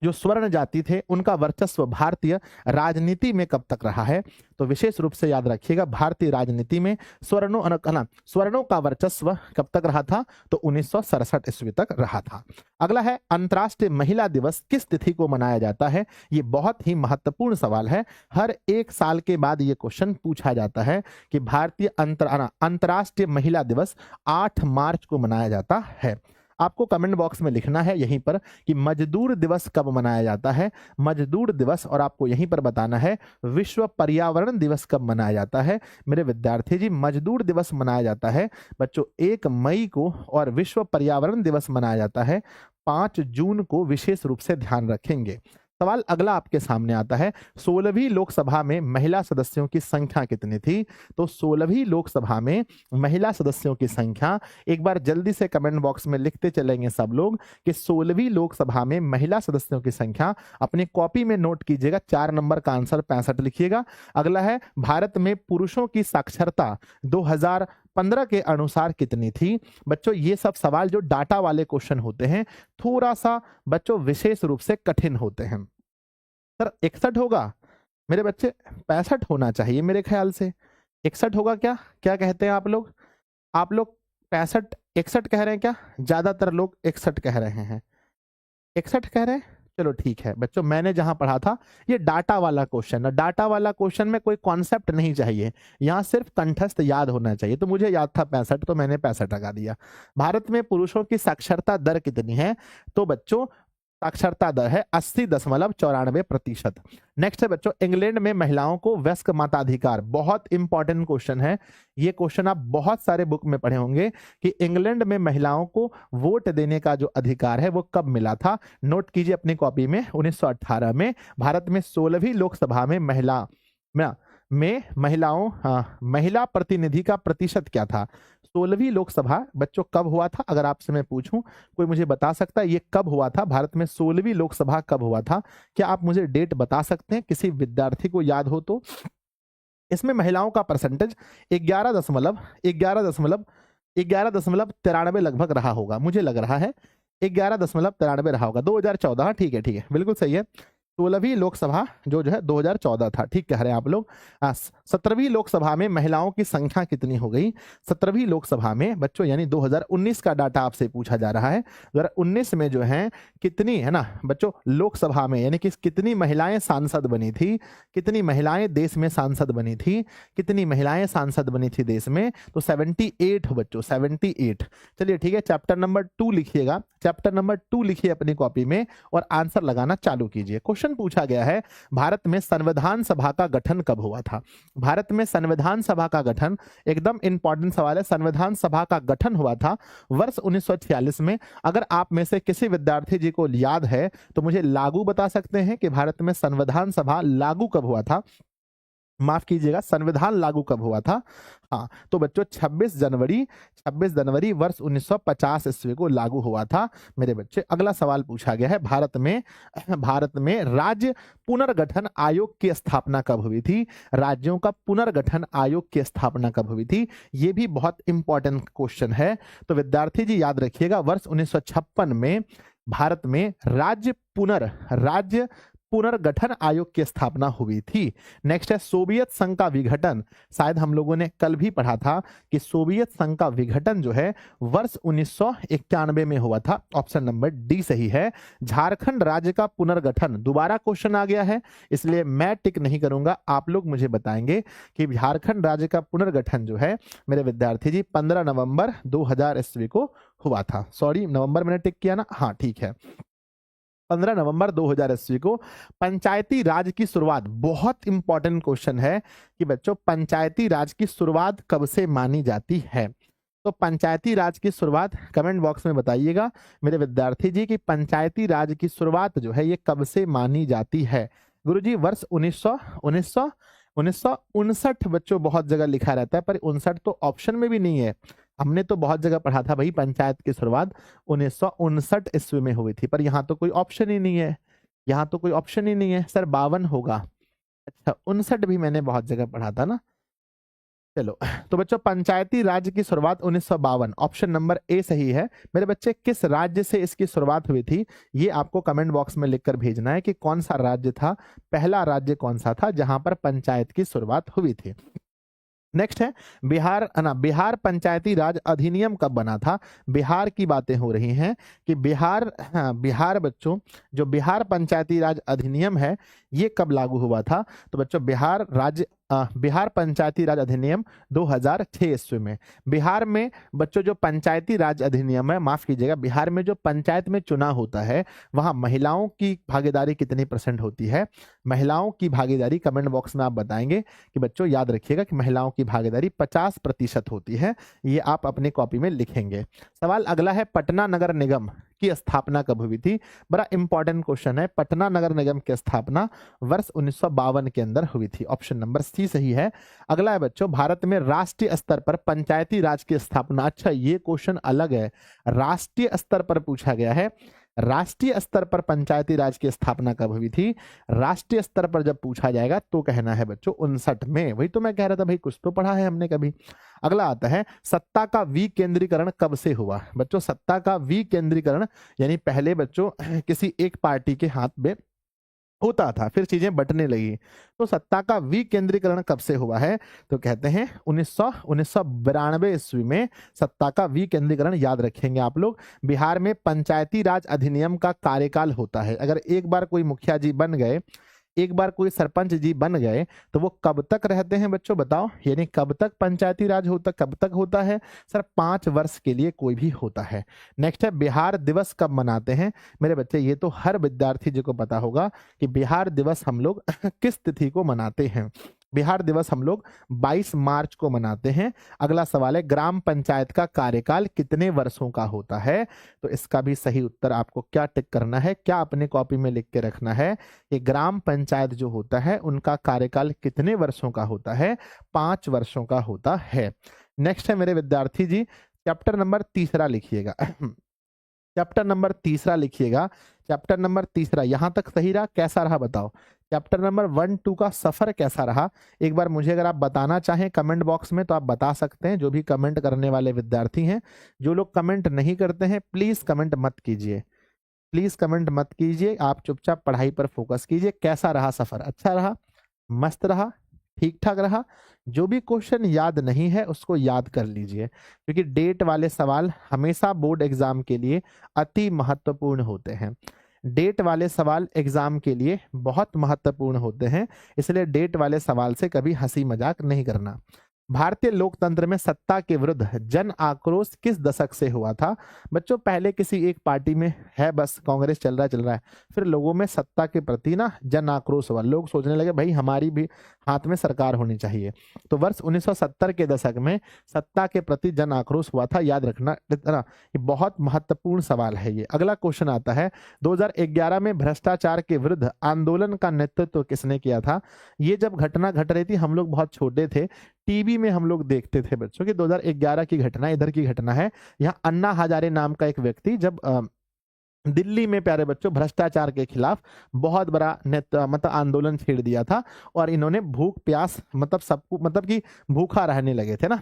जो स्वर्ण जाति थे उनका वर्चस्व भारतीय राजनीति में कब तक रहा है? तो विशेष रूप से याद रखिएगा, भारतीय राजनीति में स्वर्णों का वर्चस्व कब तक रहा था? तो 1967 ईस्वी तक रहा था। अगला है अंतर्राष्ट्रीय महिला दिवस किस तिथि को मनाया जाता है? ये बहुत ही महत्वपूर्ण सवाल है। हर एक साल के बाद ये क्वेश्चन पूछा जाता है कि भारतीय अंतर्राष्ट्रीय महिला दिवस 8 मार्च को मनाया जाता है। आपको कमेंट बॉक्स में लिखना है यहीं पर कि मजदूर दिवस कब मनाया जाता है, मजदूर दिवस, और आपको यहीं पर बताना है विश्व पर्यावरण दिवस कब मनाया जाता है। मेरे विद्यार्थी जी, मजदूर दिवस मनाया जाता है बच्चों 1 मई को, और विश्व पर्यावरण दिवस मनाया जाता है 5 जून को। विशेष रूप से ध्यान रखेंगे। सवाल अगला आपके सामने आता है, 16वीं लोकसभा में महिला सदस्यों की संख्या कितनी थी? तो 16वीं लोकसभा में महिला सदस्यों की संख्या, एक बार जल्दी से कमेंट बॉक्स में लिखते चलेंगे सब लोग कि 16वीं लोकसभा में महिला सदस्यों की संख्या। अपनी कॉपी में नोट कीजिएगा, 4 नंबर का आंसर 65 लिखिएगा। अगला है, भारत में पुरुषों की साक्षरता 2015 के अनुसार कितनी थी? बच्चों ये सब सवाल जो डाटा वाले क्वेश्चन होते हैं थोड़ा सा बच्चों विशेष रूप से कठिन होते हैं। सर 61 होगा? मेरे बच्चे 65 होना चाहिए मेरे ख्याल से। 61 होगा क्या? क्या कहते हैं आप लोग? आप लोग 65 61 कह रहे हैं क्या? ज्यादातर लोग 61 कह रहे हैं। 61 कह रहे हैं? चलो ठीक है बच्चों, मैंने जहां पढ़ा था ये डाटा वाला क्वेश्चन है। डाटा वाला क्वेश्चन में कोई कॉन्सेप्ट नहीं चाहिए, यहाँ सिर्फ कंठस्थ याद होना चाहिए। तो मुझे याद था 65, तो मैंने 65 लगा दिया। भारत में पुरुषों की साक्षरता दर कितनी है? तो बच्चों साक्षरता दर है 80.94%। नेक्स्ट है बच्चों, इंग्लैंड में महिलाओं को वयस्क मताधिकार, बहुत इंपॉर्टेंट क्वेश्चन है ये। क्वेश्चन आप बहुत सारे बुक में पढ़े होंगे कि इंग्लैंड में महिलाओं को वोट देने का जो अधिकार है वो कब मिला था। नोट कीजिए अपनी कॉपी में, 1918 में। भारत में 16वीं लोकसभा में महिला प्रतिनिधि का प्रतिशत क्या था? 16वीं लोकसभा बच्चों कब हुआ था? अगर आपसे मैं पूछूं, कोई मुझे बता सकता है ये कब हुआ था? भारत में 16वीं लोकसभा कब हुआ था? क्या आप मुझे डेट बता सकते हैं, किसी विद्यार्थी को याद हो तो? इसमें महिलाओं का परसेंटेज 11.93 लगभग रहा होगा, मुझे लग रहा है 11.93 रहा होगा। 2014, ठीक है बिल्कुल सही है। 16वीं लोकसभा जो है 2014 था, ठीक कह रहे हैं आप लोग। 17वीं लोकसभा में महिलाओं की संख्या कितनी हो गई? 17वीं लोकसभा में बच्चों, यानी 2019 का डाटा आपसे पूछा जा रहा है। 2019 में जो है कितनी है ना बच्चों लोकसभा में, यानी कि कितनी महिलाएं सांसद बनी थी, कितनी महिलाएं देश में सांसद बनी थी, कितनी महिलाएं सांसद बनी थी देश में? तो 78 बच्चों, 78। चलिए ठीक है, चैप्टर नंबर 2 लिखिएगा, चैप्टर नंबर 2 लिखिए अपनी कॉपी में और आंसर लगाना चालू कीजिए। क्वेश्चन पूछा गया है, भारत में संविधान सभा का गठन कब हुआ था? भारत में संविधान सभा का गठन, एकदम इंपॉर्टेंट सवाल है। संविधान सभा का गठन हुआ था वर्ष 1946 में। अगर आप में से किसी विद्यार्थी जी को याद है तो मुझे लागू बता सकते हैं कि भारत में संविधान सभा लागू कब हुआ था? माफ कीजिएगा, संविधान लागू कब हुआ था? हाँ, तो बच्चों 26 जनवरी वर्ष 1950 ईस्वी को लागू हुआ था मेरे बच्चे। अगला सवाल पूछा गया है, भारत में राज्य पुनर्गठन आयोग की स्थापना कब हुई थी? राज्यों का पुनर्गठन आयोग की स्थापना कब हुई थी? ये भी बहुत इंपॉर्टेंट क्वेश्चन है, तो विद्यार्थी जी याद रखिएगा, वर्ष 1956 में भारत में राज्य पुनर्गठन आयोग की स्थापना हुई थी। नेक्स्ट है, सोवियत संघ का विघटन, शायद हम लोगों ने कल भी पढ़ा था कि सोवियत संघ का विघटन जो है वर्ष 1991 में हुआ था। ऑप्शन नंबर डी सही है। झारखंड राज्य का पुनर्गठन, दोबारा क्वेश्चन आ गया है इसलिए मैं टिक नहीं करूंगा, आप लोग मुझे बताएंगे कि झारखंड राज्य का पुनर्गठन जो है मेरे विद्यार्थी जी 15 नवंबर 2000 ईस्वी को हुआ था। सॉरी, नवंबर मैंने टिक किया ना? हाँ ठीक है, 15 नवंबर 2000 ईस्वी को। पंचायती राज की शुरुआत, बहुत इंपॉर्टेंट क्वेश्चन है कि बच्चों पंचायती राज की शुरुआत कब से मानी जाती है? तो पंचायती राज की शुरुआत कमेंट बॉक्स में बताइएगा मेरे विद्यार्थी जी कि पंचायती राज की शुरुआत जो है ये कब से मानी जाती है? गुरुजी वर्ष 1959 बच्चों बहुत जगह लिखा रहता है, पर 59 तो ऑप्शन में भी नहीं है। हमने तो बहुत जगह पढ़ा था भाई पंचायत की शुरुआत 1959 ईस्वी में हुई थी, पर यहाँ तो कोई ऑप्शन ही नहीं है, यहाँ तो कोई ऑप्शन ही नहीं है। सर 52 होगा? अच्छा 59 भी मैंने बहुत जगह पढ़ा था ना। चलो तो बच्चों पंचायती राज्य की शुरुआत 1952, ऑप्शन नंबर ए सही है। मेरे बच्चे किस राज्य से इसकी शुरुआत हुई थी ये आपको कमेंट बॉक्स में लिखकर भेजना है कि कौन सा राज्य था, पहला राज्य कौन सा था जहां पर पंचायत की शुरुआत हुई थी। नेक्स्ट है बिहार पंचायती राज अधिनियम कब बना था? बिहार की बातें हो रही हैं कि बिहार बच्चों जो बिहार पंचायती राज अधिनियम है ये कब लागू हुआ था? तो बच्चों बिहार राज्य बिहार पंचायती राज अधिनियम 2006 ईस्वी में। बिहार में बच्चों जो पंचायती राज अधिनियम है, माफ कीजिएगा, बिहार में जो पंचायत में चुनाव होता है वहां महिलाओं की भागीदारी कितनी % होती है? महिलाओं की भागीदारी कमेंट बॉक्स में आप बताएंगे कि बच्चों याद रखिएगा कि महिलाओं की भागीदारी 50% होती है। ये आप अपने कॉपी में लिखेंगे। सवाल अगला है, पटना नगर निगम की स्थापना कब हुई थी? बड़ा इंपॉर्टेंट क्वेश्चन है। पटना नगर निगम की स्थापना वर्ष 1952 के अंदर हुई थी। ऑप्शन नंबर सी सही है। अगला है बच्चों, भारत में राष्ट्रीय स्तर पर पंचायती राज की स्थापना। अच्छा, ये क्वेश्चन अलग है, राष्ट्रीय स्तर पर पूछा गया है। राष्ट्रीय स्तर पर पंचायती राज की स्थापना कब हुई थी? राष्ट्रीय स्तर पर जब पूछा जाएगा तो कहना है बच्चों 59 में। वही तो मैं कह रहा था भाई, कुछ तो पढ़ा है हमने कभी। अगला आता है, सत्ता का विकेंद्रीकरण कब से हुआ? बच्चों सत्ता का विकेंद्रीकरण यानी पहले बच्चों किसी एक पार्टी के हाथ में होता था, फिर चीजें बंटने लगी। तो सत्ता का विकेंद्रीकरण कब से हुआ है? तो कहते हैं 1992 ईस्वी में सत्ता का विकेंद्रीकरण। याद रखेंगे आप लोग। बिहार में पंचायती राज अधिनियम का कार्यकाल होता है। अगर एक बार कोई मुखिया जी बन गए, एक बार कोई सरपंच जी बन गए, तो वो कब तक रहते हैं बच्चों बताओ? यानी कब तक पंचायती राज होता, कब तक होता है सर? 5 वर्ष के लिए कोई भी होता है। नेक्स्ट है, बिहार दिवस कब मनाते हैं? मेरे बच्चे ये तो हर विद्यार्थी जी को पता होगा कि बिहार दिवस हम लोग किस तिथि को मनाते हैं। बिहार दिवस हम लोग 22 मार्च को मनाते हैं। अगला सवाल है, ग्राम पंचायत का कार्यकाल कितने वर्षों का होता है? तो इसका भी सही उत्तर आपको क्या टिक करना है, क्या अपने कॉपी में लिख के रखना है कि ग्राम पंचायत जो होता है उनका कार्यकाल कितने वर्षों का होता है? 5 वर्षों का होता है। नेक्स्ट है मेरे विद्यार्थी जी, चैप्टर नंबर 3 लिखिएगा। चैप्टर नंबर 3 लिखिएगा। चैप्टर नंबर 3 यहां तक सही रहा? कैसा रहा बताओ? चैप्टर नंबर 1-2 का सफर कैसा रहा? एक बार मुझे अगर आप बताना चाहें कमेंट बॉक्स में तो आप बता सकते हैं, जो भी कमेंट करने वाले विद्यार्थी हैं। जो लोग कमेंट नहीं करते हैं प्लीज कमेंट मत कीजिए, प्लीज कमेंट मत कीजिए, आप चुपचाप पढ़ाई पर फोकस कीजिए। कैसा रहा सफर? अच्छा रहा? मस्त रहा? ठीक ठाक रहा? जो भी क्वेश्चन याद नहीं है उसको याद कर लीजिए, क्योंकि डेट वाले सवाल हमेशा बोर्ड एग्जाम के लिए अति महत्वपूर्ण होते हैं। डेट वाले सवाल एग्जाम के लिए बहुत महत्वपूर्ण होते हैं, इसलिए डेट वाले सवाल से कभी हंसी मजाक नहीं करना। भारतीय लोकतंत्र में सत्ता के विरुद्ध जन आक्रोश किस दशक से हुआ था? बच्चों पहले किसी एक पार्टी में है, बस कांग्रेस चल रहा है, फिर लोगों में सत्ता के प्रति ना जन आक्रोश हुआ। लोग सोचने लगे भाई हमारी भी हाथ में सरकार होनी चाहिए। तो वर्ष 1970 के दशक में सत्ता के प्रति जन आक्रोश हुआ था। याद रखना, ये बहुत महत्वपूर्ण सवाल है ये। अगला क्वेश्चन आता है, 2011 में भ्रष्टाचार के विरुद्ध आंदोलन का नेतृत्व किसने किया था? ये जब घटना घट रही थी हम लोग बहुत छोटे थे, टीवी में हम लोग देखते थे बच्चों कि 2011 की घटना, इधर की घटना है। यहाँ अन्ना हजारे नाम का एक व्यक्ति जब दिल्ली में प्यारे बच्चों भ्रष्टाचार के खिलाफ बहुत बड़ा मतलब आंदोलन छेड़ दिया था, और इन्होंने भूख प्यास मतलब सबको मतलब कि भूखा रहने लगे थे ना।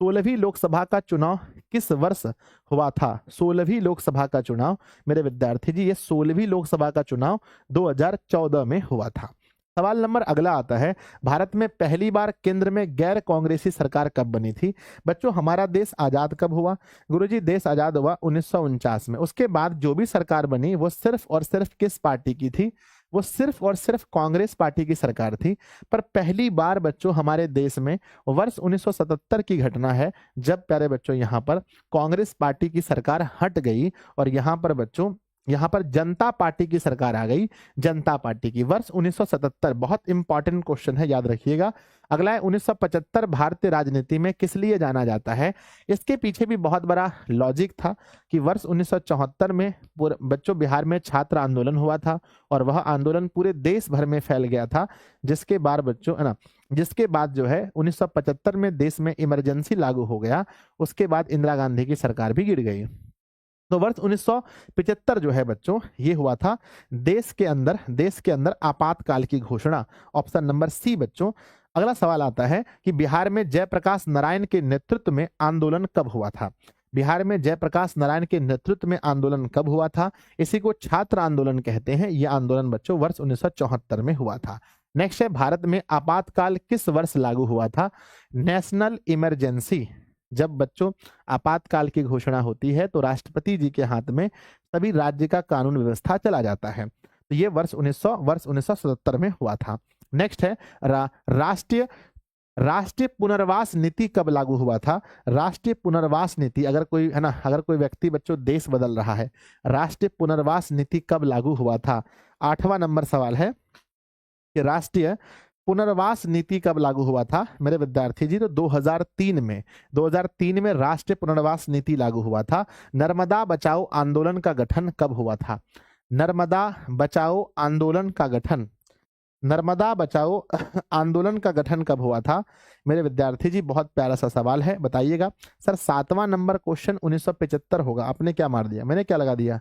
16वीं लोकसभा का चुनाव किस वर्ष हुआ था? 16वीं लोकसभा का चुनाव मेरे विद्यार्थी जी, ये 16वीं लोकसभा का चुनाव 2014 में हुआ था। सवाल नंबर अगला आता है, भारत में पहली बार केंद्र में गैर कांग्रेसी सरकार कब बनी थी? बच्चों हमारा देश आजाद कब हुआ? गुरुजी देश आजाद हुआ 1949 में। उसके बाद जो भी सरकार बनी वो सिर्फ और सिर्फ किस पार्टी की थी? वो सिर्फ और सिर्फ कांग्रेस पार्टी की सरकार थी। पर पहली बार बच्चों हमारे देश में वर्ष 1977 की घटना है, जब प्यारे बच्चों यहाँ पर कांग्रेस पार्टी की सरकार हट गई और यहाँ पर बच्चों यहाँ पर जनता पार्टी की सरकार आ गई। जनता पार्टी की वर्ष 1977। बहुत इंपॉर्टेंट क्वेश्चन है, याद रखिएगा। अगला है 1975 भारतीय राजनीति में किस लिए जाना जाता है? इसके पीछे भी बहुत बड़ा लॉजिक था कि वर्ष 1974 में बच्चों बिहार में छात्र आंदोलन हुआ था, और वह आंदोलन पूरे देश भर में फैल गया था, जिसके बाद बच्चों है ना, जिसके बाद जो है 1975 में देश में इमरजेंसी लागू हो गया। उसके बाद इंदिरा गांधी की सरकार भी गिर गई। तो वर्ष 1975 जो है बच्चों ये हुआ था देश के अंदर आपातकाल की घोषणा। ऑप्शन नंबर सी बच्चों। अगला सवाल आता है कि बिहार में जयप्रकाश नारायण के नेतृत्व में आंदोलन कब हुआ था? बिहार में जयप्रकाश नारायण के नेतृत्व में आंदोलन कब हुआ था? इसी को छात्र आंदोलन कहते हैं। यह आंदोलन बच्चों वर्ष 1974 में हुआ था। नेक्स्ट है, भारत में आपातकाल किस वर्ष लागू हुआ था? National emergency. जब बच्चों आपातकाल की घोषणा होती है तो राष्ट्रपति जी के हाथ में सभी राज्य का कानून व्यवस्था चला जाता है। तो ये वर्ष 1977 में हुआ था। नेक्स्ट है, राष्ट्रीय राष्ट्रीय पुनर्वास नीति कब लागू हुआ था? राष्ट्रीय पुनर्वास नीति, अगर कोई है ना, अगर कोई व्यक्ति बच्चों देश बदल रहा है, राष्ट्रीय पुनर्वास नीति कब लागू हुआ था? 8वां नंबर सवाल है कि राष्ट्रीय पुनर्वास नीति कब लागू हुआ था मेरे विद्यार्थी जी? तो 2003 में, 2003 में राष्ट्रीय पुनर्वास नीति लागू हुआ था। नर्मदा बचाओ आंदोलन का गठन कब हुआ था? नर्मदा बचाओ आंदोलन का गठन, नर्मदा बचाओ आंदोलन का गठन कब हुआ था मेरे विद्यार्थी जी? बहुत प्यारा सा सवाल है, बताइएगा। सर 7वां नंबर क्वेश्चन 1975 होगा। आपने क्या मार दिया? मैंने क्या लगा दिया?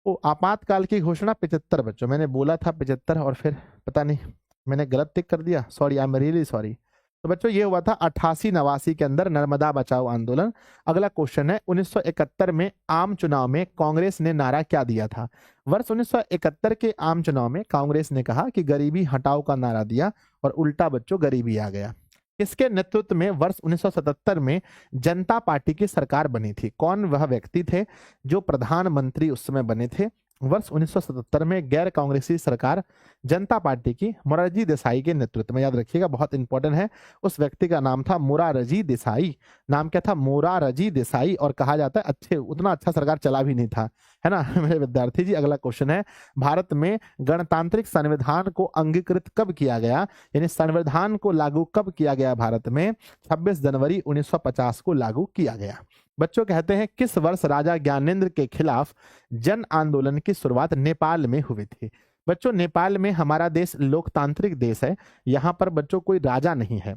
ओ, आपातकाल की घोषणा 75 बच्चों, मैंने बोला था 75 और फिर पता नहीं मैंने गलत टिक कर दिया, sorry, I am really sorry. तो बच्चों ये हुआ था 88-89 के अंदर नर्मदा बचाओ आंदोलन। अगला क्वेश्चन है 1971 में आम चुनाव में कांग्रेस ने नारा क्या दिया था? वर्ष 1971 के आम चुनाव में कांग्रेस ने कहा कि गरीबी हटाओ का नारा दिया और उल्टा बच्चों गरीबी आ गया। किसके नेतृत्व में वर्ष 1977 में जनता पार्टी की सरकार बनी थी? कौन वह व्यक्ति थे जो प्रधानमंत्री उस समय बने थे? वर्ष 1977 में गैर कांग्रेसी सरकार जनता पार्टी की मोरारजी देसाई के नेतृत्व में, याद रखिएगा बहुत इंपॉर्टेंट है, उस व्यक्ति का नाम था मोरारजी देसाई। नाम क्या था? मोरारजी देसाई। और कहा जाता है अच्छे, उतना अच्छा सरकार चला भी नहीं था, है ना मेरे विद्यार्थी जी। अगला क्वेश्चन है भारत में गणतांत्रिक संविधान को अंगीकृत कब किया गया? यानी संविधान को लागू कब किया गया भारत में? 26 जनवरी 1950 को लागू किया गया। बच्चों कहते हैं किस वर्ष राजा ज्ञानेंद्र के खिलाफ जन आंदोलन की शुरुआत नेपाल में हुई थी? बच्चों नेपाल में, हमारा देश लोकतांत्रिक देश है, यहाँ पर बच्चों कोई राजा नहीं है,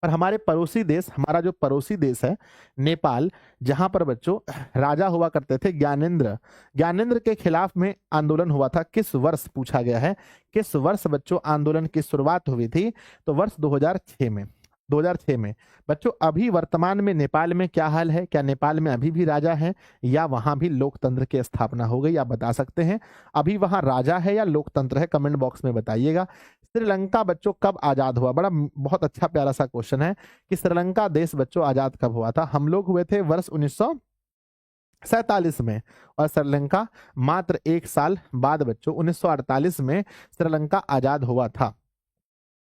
पर हमारे पड़ोसी देश, हमारा जो पड़ोसी देश है नेपाल, जहां पर बच्चों राजा हुआ करते थे ज्ञानेंद्र, ज्ञानेंद्र के खिलाफ में आंदोलन हुआ था। किस वर्ष पूछा गया है, किस वर्ष बच्चों आंदोलन की शुरुआत हुई थी? तो वर्ष 2006 में, 2006 में। बच्चों अभी वर्तमान में नेपाल में क्या हाल है? क्या नेपाल में अभी भी राजा है या वहां भी लोकतंत्र की स्थापना हो गई? आप बता सकते हैं अभी वहां राजा है या लोकतंत्र है, कमेंट बॉक्स में बताइएगा। श्रीलंका बच्चों कब आजाद हुआ? बड़ा बहुत अच्छा प्यारा सा क्वेश्चन है कि श्रीलंका देश बच्चों आजाद कब हुआ था? हम लोग हुए थे वर्ष 1947 में, और श्रीलंका मात्र 1 साल बाद बच्चों 1948 में श्रीलंका आजाद हुआ था।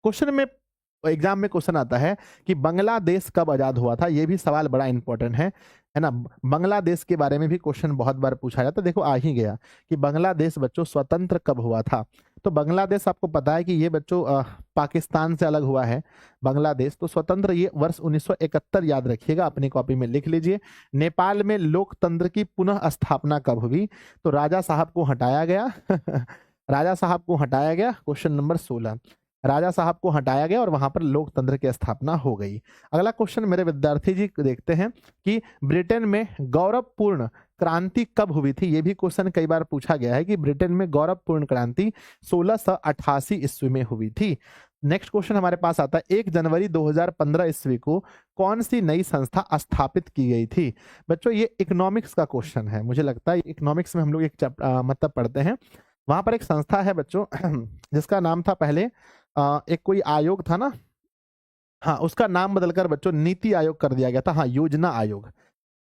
क्वेश्चन में, एग्जाम में क्वेश्चन आता है कि बांग्लादेश कब आजाद हुआ था? यह भी सवाल बड़ा इंपॉर्टेंट है ना। बांग्लादेश के बारे में भी क्वेश्चन बहुत बार पूछा जाता है। देखो आ ही गया कि बांग्लादेश बच्चों स्वतंत्र कब हुआ था? तो बांग्लादेश आपको पता है कि ये बच्चों पाकिस्तान से अलग हुआ है बांग्लादेश, तो स्वतंत्र ये वर्ष 1971, याद रखिएगा, अपनी कॉपी में लिख लीजिए। नेपाल में लोकतंत्र की पुनः स्थापना कब हुई? तो राजा साहब को हटाया गया राजा साहब को हटाया गया, क्वेश्चन नंबर 16, राजा साहब को हटाया गया और वहां पर लोकतंत्र की स्थापना हो गई। अगला क्वेश्चन मेरे विद्यार्थी जी देखते हैं कि ब्रिटेन में गौरवपूर्ण क्रांति कब हुई थी? ये भी क्वेश्चन कई बार पूछा गया है कि ब्रिटेन में गौरवपूर्ण क्रांति 1688 ईस्वी में हुई थी। नेक्स्ट क्वेश्चन हमारे पास आता है 1 जनवरी 2015 ईस्वी को कौन सी नई संस्था स्थापित की गई थी? बच्चों ये इकोनॉमिक्स का क्वेश्चन है, मुझे लगता है इकोनॉमिक्स में हम लोग एक मतलब पढ़ते हैं। वहां पर एक संस्था है बच्चों जिसका नाम था पहले एक कोई आयोग था ना, हाँ, उसका नाम बदलकर बच्चों नीति आयोग कर दिया गया था। हाँ, योजना आयोग।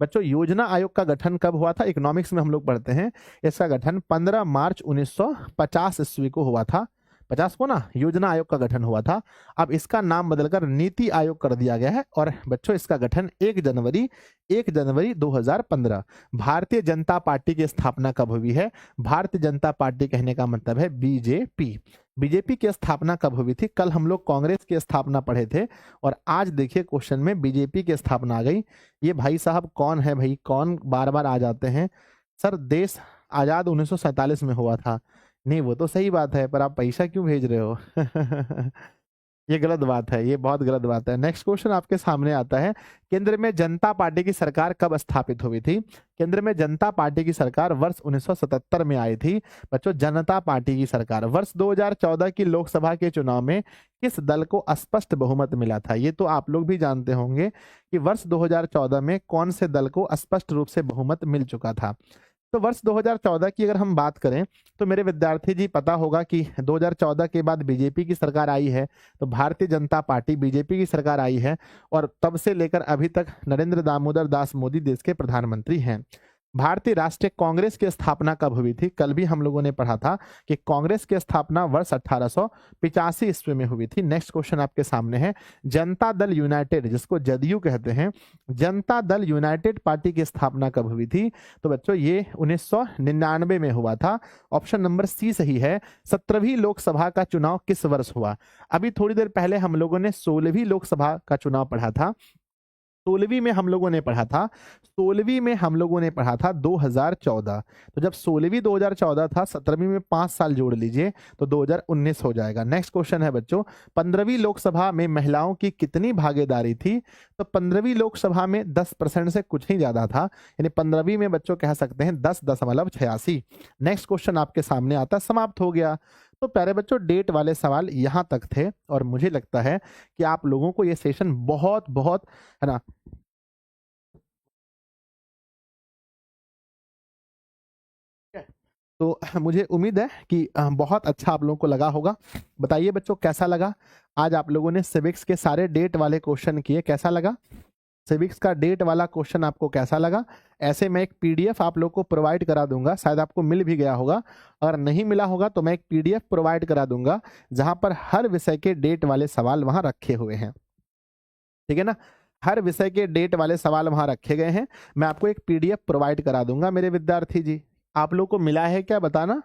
बच्चों योजना आयोग का गठन कब हुआ था? इकोनॉमिक्स में हम लोग पढ़ते हैं। इसका गठन 15 मार्च 1950 ईस्वी को हुआ था। 50 को ना, योजना आयोग का गठन हुआ था। अब इसका नाम बदलकर नीति आयोग कर दिया गया है और बच्चों इसका गठन 1 जनवरी 2015। भारतीय जनता पार्टी की स्थापना कब हुई है? भारतीय जनता पार्टी कहने का मतलब है बीजेपी। बीजेपी की स्थापना कब हुई थी? कल हम लोग कांग्रेस की स्थापना पढ़े थे और आज देखिए क्वेश्चन में बीजेपी की स्थापना आ गई। ये भाई साहब कौन है भाई, कौन बार बार आ जाते हैं? सर देश आजाद 1947 में हुआ था। नहीं वो तो सही बात है, पर आप पैसा क्यों भेज रहे हो ये गलत बात है, ये बहुत गलत बात है। नेक्स्ट क्वेश्चन आपके सामने आता है, केंद्र में जनता पार्टी की सरकार कब स्थापित हुई थी? केंद्र में जनता पार्टी की सरकार वर्ष 1977 में आई थी। बच्चों जनता पार्टी की सरकार वर्ष 2014 की लोकसभा के चुनाव में किस दल को स्पष्ट बहुमत मिला था? ये तो आप लोग भी जानते होंगे कि वर्ष 2014 में कौन से दल को स्पष्ट रूप से बहुमत मिल चुका था। तो वर्ष 2014 की अगर हम बात करें तो मेरे विद्यार्थी जी पता होगा कि 2014 के बाद बीजेपी की सरकार आई है, तो भारतीय जनता पार्टी बीजेपी की सरकार आई है और तब से लेकर अभी तक नरेंद्र दामोदर दास मोदी देश के प्रधानमंत्री हैं। भारतीय राष्ट्रीय कांग्रेस की स्थापना कब हुई थी? कल भी हम लोगों ने पढ़ा था कि कांग्रेस की स्थापना वर्ष 1885 ईस्वी में हुई थी। नेक्स्ट क्वेश्चन आपके सामने है, जनता दल यूनाइटेड, जिसको जदयू कहते हैं, जनता दल यूनाइटेड पार्टी की स्थापना कब हुई थी? तो बच्चों ये 1999 में हुआ था। ऑप्शन नंबर सी सही है। 17वीं लोकसभा का चुनाव किस वर्ष हुआ? अभी थोड़ी देर पहले हम लोगों ने 16वीं लोकसभा का चुनाव पढ़ा था। 16वीं में हम लोगों ने पढ़ा था 2014। तो जब 16वीं 2014 था, 17वीं में 5 साल जोड़ लीजिए तो 2019 हो जाएगा। नेक्स्ट क्वेश्चन है बच्चों, 15वीं लोकसभा में महिलाओं की कितनी भागीदारी थी? तो 15वीं लोकसभा में 10% से कुछ ही ज्यादा था, यानी 15वीं में बच्चों कह सकते हैं 10.86। नेक्स्ट क्वेश्चन आपके सामने आता, समाप्त हो गया। तो प्यारे बच्चों, डेट वाले सवाल यहां तक थे और मुझे लगता है कि आप लोगों को ये सेशन बहुत बहुत, है ना, तो मुझे उम्मीद है कि बहुत अच्छा आप लोगों को लगा होगा। बताइए बच्चों कैसा लगा? आज आप लोगों ने सिविक्स के सारे डेट वाले क्वेश्चन किए, कैसा लगा? सिविक्स का डेट वाला क्वेश्चन आपको कैसा लगा? ऐसे मैं एक पीडीएफ आप लोग को प्रोवाइड करा दूंगा, शायद आपको मिल भी गया होगा, अगर नहीं मिला होगा तो मैं एक पीडीएफ प्रोवाइड करा दूंगा जहां पर हर विषय के डेट वाले सवाल वहां रखे हुए हैं। ठीक है ना, हर विषय के डेट वाले सवाल वहां रखे गए हैं। मैं आपको एक पीडीएफ प्रोवाइड करा दूंगा मेरे विद्यार्थी जी। आप लोग को मिला है क्या, बताना।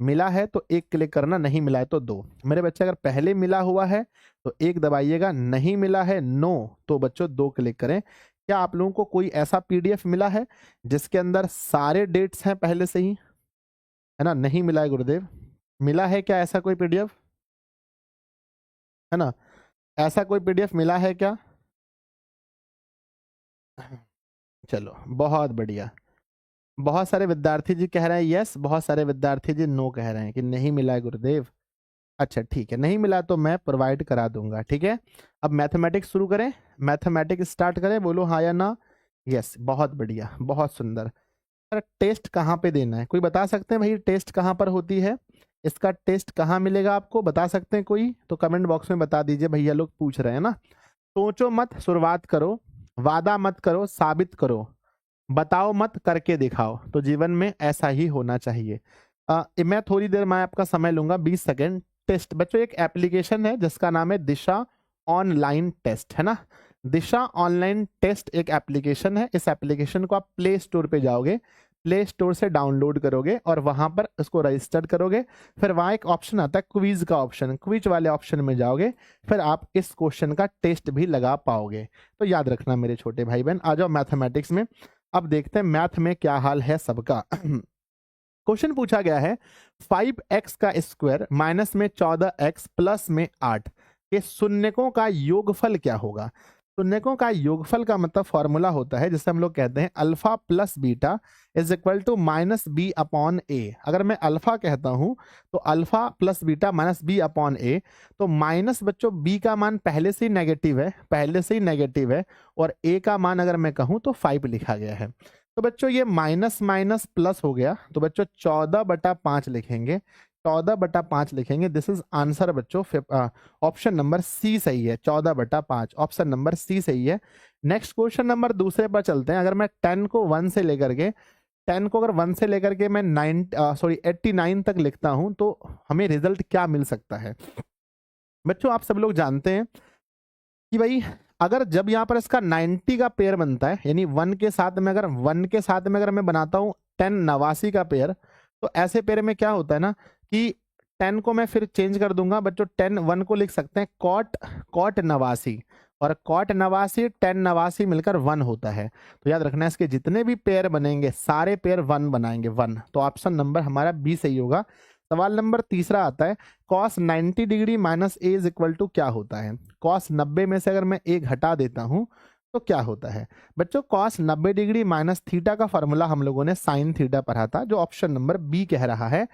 मिला है तो एक क्लिक करना, नहीं मिला है तो 2। मेरे बच्चे अगर पहले मिला हुआ है तो 1 दबाइएगा, नहीं मिला है नो तो बच्चों 2 क्लिक करें। क्या आप लोगों को कोई ऐसा पीडीएफ मिला है जिसके अंदर सारे डेट्स हैं पहले से ही, है ना? नहीं मिला है गुरुदेव, मिला है क्या ऐसा कोई पीडीएफ, है ना? ऐसा कोई पीडीएफ मिला है क्या? चलो बहुत बढ़िया। बहुत सारे विद्यार्थी जी कह रहे हैं यस, बहुत सारे विद्यार्थी जी नो कह रहे हैं कि नहीं मिला है गुरुदेव। अच्छा ठीक है, नहीं मिला तो मैं प्रोवाइड करा दूंगा। ठीक है, अब मैथमेटिक्स शुरू करें, मैथमेटिक्स स्टार्ट करें, बोलो हाँ या ना। यस, बहुत बढ़िया, बहुत सुंदर। सर टेस्ट कहाँ पे देना है, कोई बता सकते हैं भाई टेस्ट कहाँ पर होती है? इसका टेस्ट कहाँ मिलेगा आपको, बता सकते हैं कोई? तो कमेंट बॉक्स में बता दीजिए, भैया लोग पूछ रहे हैं ना। सोचो मत, शुरुआत करो, वादा मत करो, साबित करो, बताओ मत, करके दिखाओ। तो जीवन में ऐसा ही होना चाहिए। मैं थोड़ी देर मैं आपका समय लूंगा, 20 सेकेंड। टेस्ट बच्चों एक एप्लीकेशन है जिसका नाम है दिशा ऑनलाइन टेस्ट, है ना? दिशा ऑनलाइन टेस्ट एक एप्लीकेशन है। इस एप्लीकेशन को आप प्ले स्टोर पे जाओगे, प्ले स्टोर से डाउनलोड करोगे और वहां पर उसको रजिस्टर करोगे। फिर वहां एक ऑप्शन आता है क्विज का ऑप्शन, क्विज वाले ऑप्शन में जाओगे, फिर आप इस क्वेश्चन का टेस्ट भी लगा पाओगे। तो याद रखना मेरे छोटे भाई बहन। आ जाओ मैथमेटिक्स में, अब देखते हैं मैथ में क्या हाल है सबका। क्वेश्चन पूछा गया है 5x का स्क्वायर माइनस में 14x प्लस में 8 के शून्यकों का योगफल क्या होगा? शून्यकों का योगफल का मतलब फॉर्मूला होता है जिसे हम लोग कहते हैं alpha plus beta is equal to minus b upon a. अगर मैं अल्फा कहता हूं तो alpha plus beta minus b upon a, तो माइनस बच्चों बी का मान पहले से ही नेगेटिव है, पहले से ही नेगेटिव है, और ए का मान अगर मैं कहूं तो 5 लिखा गया है। तो बच्चों ये माइनस माइनस प्लस हो गया, तो बच्चों 14/5 लिखेंगे, 14/5 लिखेंगे। दिस इज आंसर बच्चों, ऑप्शन नंबर सी सही है, 14/5, ऑप्शन नंबर सी सही है। नेक्स्ट क्वेश्चन नंबर दूसरे पर चलते हैं। अगर मैं 10 को 1 से लेकर के 10 को अगर 1 से लेकर के मैं 89 तक लिखता हूं तो हमें रिजल्ट क्या मिल सकता है? बच्चों आप सब लोग जानते हैं कि भाई अगर जब यहाँ पर इसका 90 का पेयर बनता है, यानी 1 के साथ में अगर 1 के साथ में अगर मैं बनाता हूँ 10 89 का पेयर, तो ऐसे पेयर में क्या होता है ना कि 10 को मैं फिर चेंज कर दूंगा बच्चों, 10 1 को लिख सकते हैं कॉट 89, और कॉट 89 10 89 मिलकर 1 होता है। तो याद रखना है इसके जितने भी पेयर बनेंगे सारे पेयर 1 बनाएंगे, 1। तो ऑप्शन नंबर हमारा बी सही होगा। सवाल नंबर तीसरा आता है cos 90 degree minus A is equal to क्या होता है? cos 90 में से अगर मैं ए घटा देता हूं तो क्या होता है? बच्चों cos 90 डिग्री माइनस थीटा का फॉर्मूला हम लोगों ने साइन थीटा पढ़ा था, जो ऑप्शन नंबर बी कह रहा है।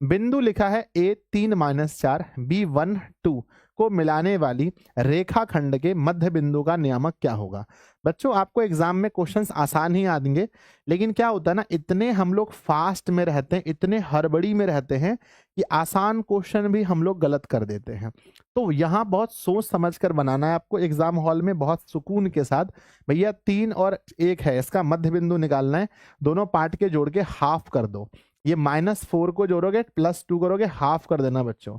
बिंदु लिखा है A 3 - 4 B 1 2 को मिलाने वाली रेखाखंड के मध्य बिंदु का नियामक क्या होगा। बच्चों आपको एग्जाम में क्वेश्चंस आसान ही आएंगे, लेकिन क्या होता है ना, इतने हम लोग फास्ट में रहते हैं, इतने हड़बड़ी में रहते हैं कि आसान क्वेश्चन भी हम लोग गलत कर देते हैं। तो यहाँ बहुत सोच समझ कर बनाना है आपको एग्जाम हॉल में, बहुत सुकून के साथ। भैया 3 और 1 है, इसका मध्य बिंदु निकालना है, दोनों पार्ट के जोड़ के हाफ कर दो। ये -4 को जोड़ोगे +2 करोगे, हाफ कर देना बच्चों।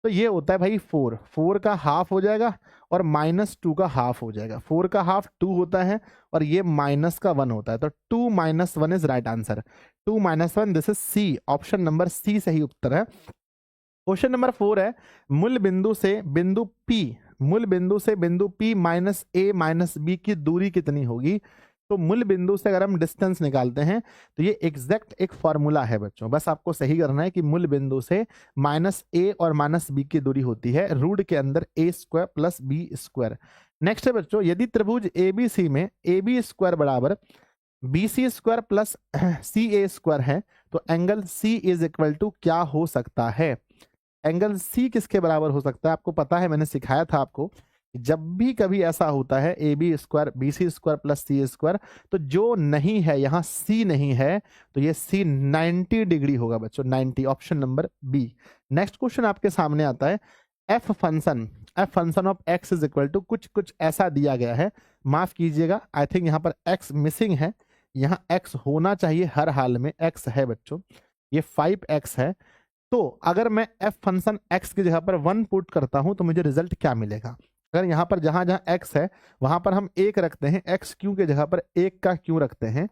तो ये होता है भाई 4 का हाफ हो जाएगा और -2 का हाफ हो जाएगा। 4 का हाफ 2 होता है और ये माइनस का 1 होता है, तो 2 - 1 is right answer. 2 - 1, this is C, option number C सही उत्तर है। क्वेश्चन नंबर 4 है, मूल बिंदु से बिंदु P minus A minus B की दूरी कितनी होगी। तो मूल बिंदु से अगर हम डिस्टेंस निकालते हैं तो ये एग्जैक्ट एक फॉर्मूला है बच्चों, बस आपको सही करना है कि मूल बिंदु से -A और -B की दूरी होती है रूट के अंदर A² + B²। नेक्स्ट है बच्चों, यदि त्रिभुज ABC में AB² बराबर BC² + CA² है तो angle C is equal to क्या हो सकता है। एंगल C किसके बराबर हो सकता है, आपको पता है, मैंने सिखाया था आपको, जब भी कभी ऐसा होता है AB² BC² + CA², तो जो नहीं है यहाँ C नहीं है, तो ये C 90 डिग्री होगा बच्चों, 90, option number B. Next question आपके सामने आता है, f function of x is equal to कुछ ऐसा दिया गया है, माफ कीजिएगा आई थिंक यहाँ पर x मिसिंग है, यहाँ x होना चाहिए हर हाल में, x है बच्चों, ये 5x है। तो अगर मैं f फंक्शन x की जगह पर 1 पुट करता हूं तो मुझे रिजल्ट क्या मिलेगा। अगर यहाँ पर जहां जहां x है वहां पर हम 1 रखते हैं, x क्यू के जगह पर 1 का क्यू रखते हैं,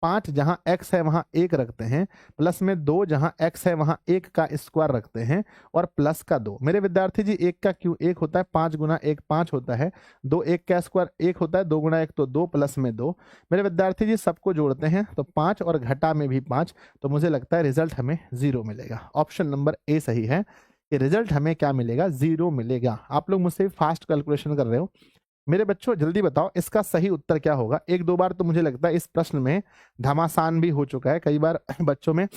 5 जहां x है वहां 1 रखते हैं, प्लस में 2 जहां x है वहां 1 का स्क्वायर रखते हैं और प्लस का 2। मेरे विद्यार्थी जी 1 का क्यू 1 होता है, 5 गुना 1 5 होता है, 2 1 का स्क्वायर 1 होता है, 2 गुना 1 तो 2 प्लस में 2। मेरे विद्यार्थी जी सबको जोड़ते हैं तो 5 और घटा में भी 5, तो मुझे लगता है रिजल्ट हमें 0 मिलेगा। ऑप्शन नंबर ए सही है कि रिजल्ट हमें क्या मिलेगा, 0 मिलेगा। आप लोग मुझसे फास्ट कैलकुलेशन कर रहे हो, मेरे बच्चों जल्दी बताओ इसका सही उत्तर क्या होगा। एक दो बार तो मुझे लगता है इस प्रश्न में घमासान भी हो चुका है कई बार बच्चों में,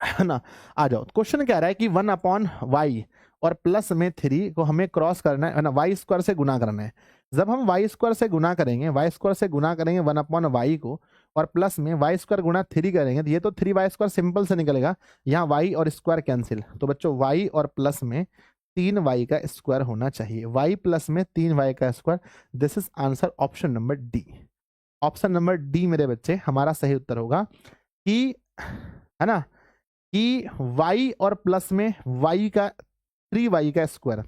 है ना। आ जाओ, क्वेश्चन कह रहा है कि 1/y और प्लस में 3 को हमें क्रॉस करना है ना, y² से गुना करना है। जब हम y² से गुना करेंगे, 1/y को और प्लस में y² गुना 3 करेंगे तो ये तो 3y² सिंपल से निकलेगा, यहाँ y और स्क्वायर कैंसिल, तो बच्चों y और प्लस में 3y का स्क्वायर होना चाहिए, y प्लस में 3y का square, this is answer option number D. Option number D मेरे बच्चे हमारा सही उत्तर होगा कि, है ना, कि y और प्लस में y का 3y का स्क्वायर।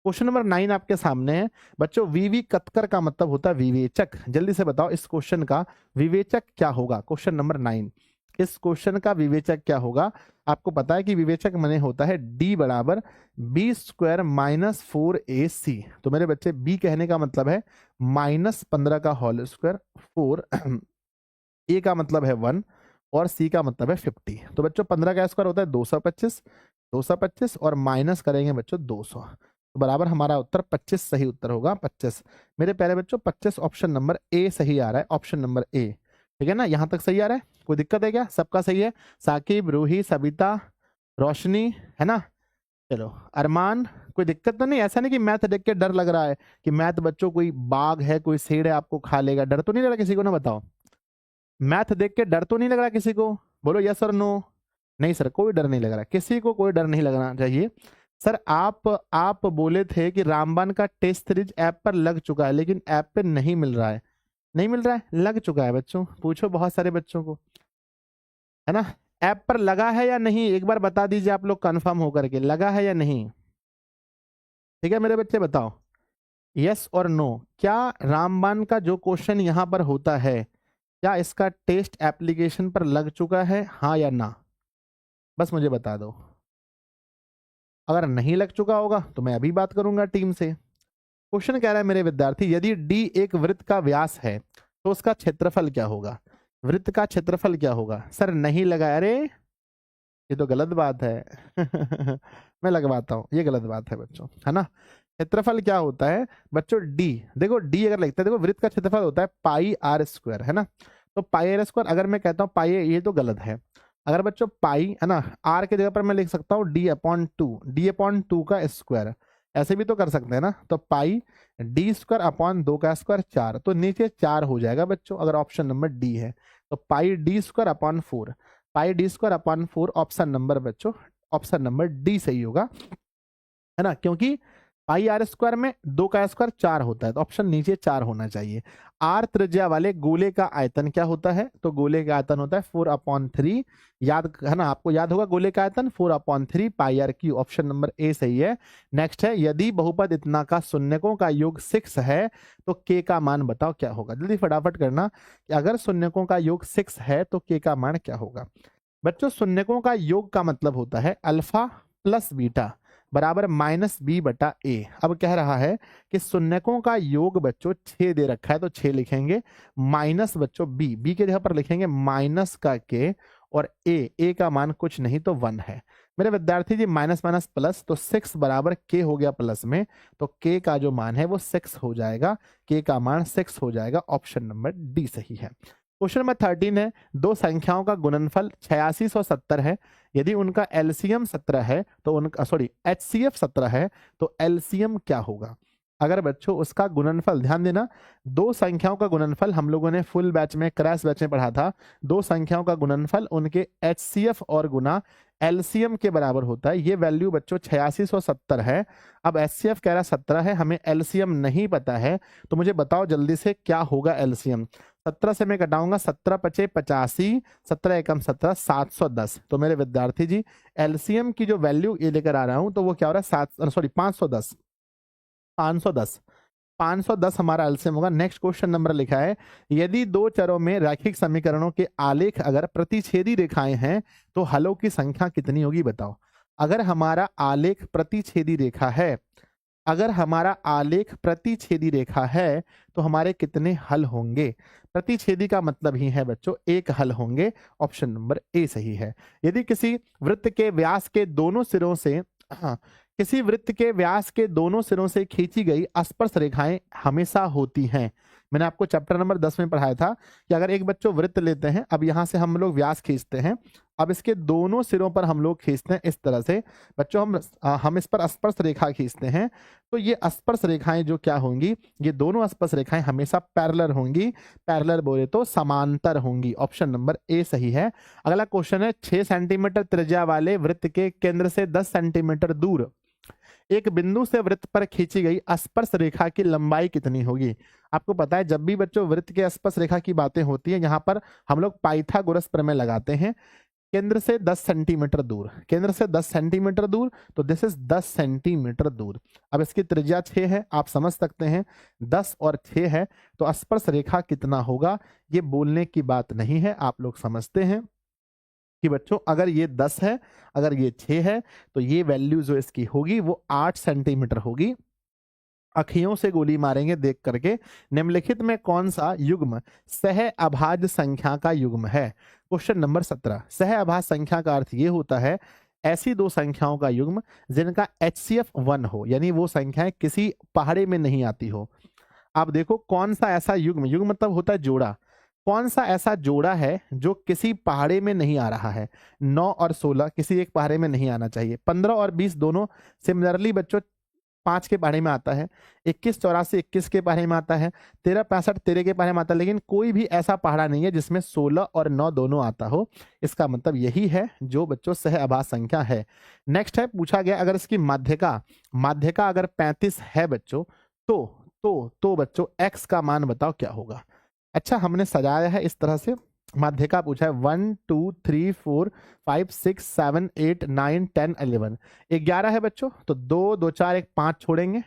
क्वेश्चन नंबर 9 आपके सामने है बच्चों, विवेकत्तर का मतलब होता है विवेचक। जल्दी से बताओ इस क्वेश्चन का विवेचक क्या होगा। क्वेश्चन नंबर 9, इस क्वेश्चन का विवेचक क्या होगा। आपको पता है कि विवेचक माने होता है d बराबर B² - 4AC। तो मेरे बच्चे b कहने का मतलब है -15 का होल स्क्वायर, 4 a का मतलब है 1 और c का मतलब है 50। तो बच्चों 15 का स्क्वायर होता है 225, 225 और माइनस करेंगे बच्चों 200, तो बराबर हमारा उत्तर 25 सही उत्तर होगा। 25 मेरे प्यारे बच्चों, 25 ऑप्शन नंबर ए सही आ रहा है, ऑप्शन नंबर ए, ठीक है ना। यहाँ तक सही आ रहा है, कोई दिक्कत है क्या, सबका सही है। साकिब, रूही, सबिता, रोशनी, है ना, चलो अरमान, कोई दिक्कत तो नहीं। ऐसा नहीं कि मैथ देख के डर लग रहा है कि मैथ बच्चों कोई बाघ है, कोई शेर है आपको खा लेगा, डर तो नहीं लग रहा किसी को ना, बताओ मैथ देख के डर तो नहीं लग रहा किसी को, बोलो यस और नो। नहीं सर कोई डर नहीं लग रहा, किसी को कोई डर नहीं लगना चाहिए। सर आप बोले थे कि रामबाण का टेस्ट सीरीज ऐप पर लग चुका है, लेकिन ऐप पे नहीं मिल रहा है। नहीं मिल रहा है, लग चुका है बच्चों, पूछो बहुत सारे बच्चों को, है ना। ऐप पर लगा है या नहीं, एक बार बता दीजिए आप लोग कंफर्म होकर के, लगा है या नहीं। ठीक है मेरे बच्चे बताओ यस और नो। क्या रामबाण का जो क्वेश्चन यहाँ पर होता है, क्या इसका टेस्ट एप्लीकेशन पर लग चुका है, हाँ या ना, बस मुझे बता दो। अगर नहीं लग चुका होगा तो मैं अभी बात करूंगा टीम से। क्वेश्चन कह रहा है मेरे विद्यार्थी, यदि डी एक वृत्त का व्यास है तो उसका क्षेत्रफल क्या होगा। वृत्त का क्षेत्रफल क्या होगा। सर नहीं लगा, अरे ये तो गलत बात है मैं लगवाता हूँ, ये गलत बात है बच्चों, है ना। क्षेत्रफल क्या होता है बच्चों, डी, देखो डी अगर लिखते हैं, देखो वृत्त का क्षेत्रफल होता है πr², है ना। तो πr², अगर मैं कहता हूँ पाई, ये तो गलत है। अगर बच्चों पाई है ना, आर के जगह पर मैं लिख सकता हूँ डी अपॉन टू का स्क्वायर, ऐसे भी तो कर सकते हैं ना। तो पाई डी स्क्वायर अपॉन 2 का स्क्वायर 4, तो नीचे 4 हो जाएगा बच्चों अगर ऑप्शन नंबर डी है। तो pi d square upon 4, pi d square upon 4 option number बच्चों, ऑप्शन नंबर डी सही होगा, है ना, क्योंकि पाई आर स्क्वायर में 2 का स्क्वायर 4 होता है, तो ऑप्शन नीचे 4 होना चाहिए। आर त्रिज्या वाले गोले का आयतन क्या होता है? तो गोले का आयतन होता है 4/3, याद है ना, आपको याद होगा गोले का आयतन 4/3 pi r cube, option number A सही है। नेक्स्ट है, यदि बहुपद इतना का शून्यकों का योग 6 है तो के का मान बताओ क्या होगा? जल्दी फटाफट करना कि अगर शून्यकों का योग 6 है तो के का मान क्या होगा? बच्चों शून्यकों का योग का मतलब होता है अल्फा प्लस बीटा बराबर -b/a। अब कह रहा है कि शून्यकों का योग बच्चों 6 दे रखा है, तो 6 लिखेंगे, माइनस बच्चों b के जगह पर लिखेंगे माइनस का k, और a का मान कुछ नहीं तो 1 है। मेरे विद्यार्थी जी माइनस माइनस प्लस, तो 6 बराबर k हो गया प्लस में, तो k का जो मान है वो 6 हो जाएगा, k का मान 6 हो जाएगा, ऑप्शन नंबर डी सही है। क्वेश्चन नंबर 13 है, दो संख्याओं का गुणनफल 8670 है, यदि उनका एलसीएम 17 है तो उनका एचसीएफ 17 है तो एलसीएम क्या होगा? अगर बच्चों उसका गुणनफल, ध्यान देना, दो संख्याओं का गुणनफल हम लोगों ने फुल बैच में, क्रैश बैच में पढ़ा था, दो संख्याओं का गुणनफल उनके एचसीएफ और गुना एलसीएम के बराबर होता है। ये वैल्यू बच्चों 8670 है। अब एचसीएफ कह रहा 17 है, हमें एलसीएम नहीं पता है, तो मुझे बताओ जल्दी से क्या होगा एलसीएम? 17 से मैं घटाऊंगा, 17 पचे 85, 17 एकम 17, 710। तो मेरे विद्यार्थी जी एलसीएम की जो वैल्यू ये लेकर आ रहा हूं, तो वो क्या हो रहा है 510, 510, 510 हमारा एलसीएम होगा। नेक्स्ट क्वेश्चन नंबर लिखा है, यदि दो चरों में रैखिक समीकरणों के आलेख अगर प्रतिच्छेदी रेखाएं हैं तो हलों की संख्या कितनी होगी बताओ? अगर हमारा आलेख प्रतिच्छेदी रेखा है, अगर हमारा आलेख प्रतिच्छेदी रेखा है तो हमारे कितने हल होंगे? प्रतिच्छेदी का मतलब ही है बच्चों एक हल होंगे, ऑप्शन नंबर ए सही है। यदि किसी वृत्त के व्यास के दोनों सिरों से, हाँ, किसी वृत्त के व्यास के दोनों सिरों से खींची गई स्पर्श रेखाएं हमेशा होती हैं। मैंने आपको चैप्टर नंबर 10 में पढ़ाया था कि अगर एक बच्चों वृत्त लेते हैं, अब यहां से हम लोग व्यास खींचते हैं, अब इसके दोनों सिरों पर हम लोग खींचते हैं इस तरह से बच्चों, हम इस पर स्पर्श रेखा खींचते हैं, तो ये स्पर्श रेखाएं जो क्या होंगी, ये दोनों स्पर्श रेखाएं हमेशा पैरेलल होंगी, पैरेलल बोले तो समांतर होंगी, ऑप्शन नंबर ए सही है। अगला क्वेश्चन है, 6 सेंटीमीटर त्रिज्या वाले वृत्त के केंद्र से 10 सेंटीमीटर दूर एक बिंदु से वृत्त पर खींची गई स्पर्श रेखा की लंबाई कितनी होगी? आपको पता है जब भी बच्चों वृत्त के स्पर्श रेखा की बातें होती है, यहाँ पर हम लोग पाइथागोरस प्रमेय लगाते हैं। केंद्र से 10 सेंटीमीटर दूर, केंद्र से 10 सेंटीमीटर दूर, तो दिस इज 10 सेंटीमीटर दूर। अब इसकी त्रिज्या 6 है, आप समझ सकते हैं 10 और 6 है, तो स्पर्श रेखा कितना होगा? ये बोलने की बात नहीं है, आप लोग समझते हैं कि बच्चों अगर ये 10 है, अगर ये 6 है, तो ये वैल्यू जो इसकी होगी वो 8 सेंटीमीटर होगी। अखियों से गोली मारेंगे देख करके, निम्नलिखित में कौन सा युग्म सह अभाज्य संख्या का युग्म है? Question number 17। सह अभाज्य संख्या का अर्थ ये होता है ऐसी दो संख्याओं का युग्म जिनका HCF 1 हो, यानी वो संख्याएं किसी पहाड़े में नहीं आती हो। आप देखो कौन सा ऐसा युग्म, युग्म मतलब होता है जोड़ा, कौन सा ऐसा जोड़ा है जो किसी पहाड़े में नहीं आ रहा है? 9 और 16 किसी एक पहाड़े में नहीं आना चाहिए। 15 और 20 दोनों सिमिलरली बच्चों 5 के पहाड़े में आता है। 21 84 21 के पहाड़े में आता है। 13 65 13 के पहाड़े में आता है, लेकिन कोई भी ऐसा पहाड़ा नहीं है जिसमें 16 और 9 दोनों आता हो। इसका मतलब यही है जो बच्चों सह अभाज्य संख्या है। नेक्स्ट है, पूछा गया अगर इसकी माध्यिका, माध्यिका अगर 35 है बच्चों, तो बच्चों x का मान बताओ क्या होगा? अच्छा, हमने सजाया है इस तरह से, माध्यिका पूछा है 1 2 3 4 5 6 7 8 9 10 11, 11 है बच्चों, तो 2 2 4 1 5 छोड़ेंगे,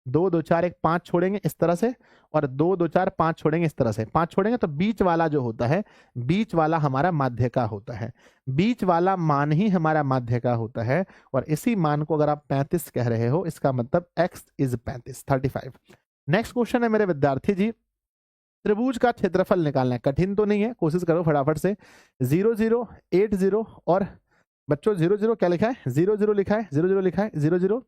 2 2 4 1 5 छोड़ेंगे इस तरह से, और 2 2 4 5 छोड़ेंगे इस तरह से, 5 छोड़ेंगे तो बीच वाला जो होता है, बीच वाला हमारा माध्यिका होता है, बीच वाला मान ही हमारा माध्यिका होता है। और इसी मान को अगर आप 35 कह रहे हो, इसका मतलब x इज 35। नेक्स्ट क्वेश्चन है मेरे विद्यार्थी जी, त्रिभुज का क्षेत्रफल निकालना है, कठिन तो नहीं है, कोशिश करो फटाफट से। 0 0 8 0 और बच्चों 0 0 क्या लिखा है? 0 0 लिखा है, 0 0 लिखा है, 0 0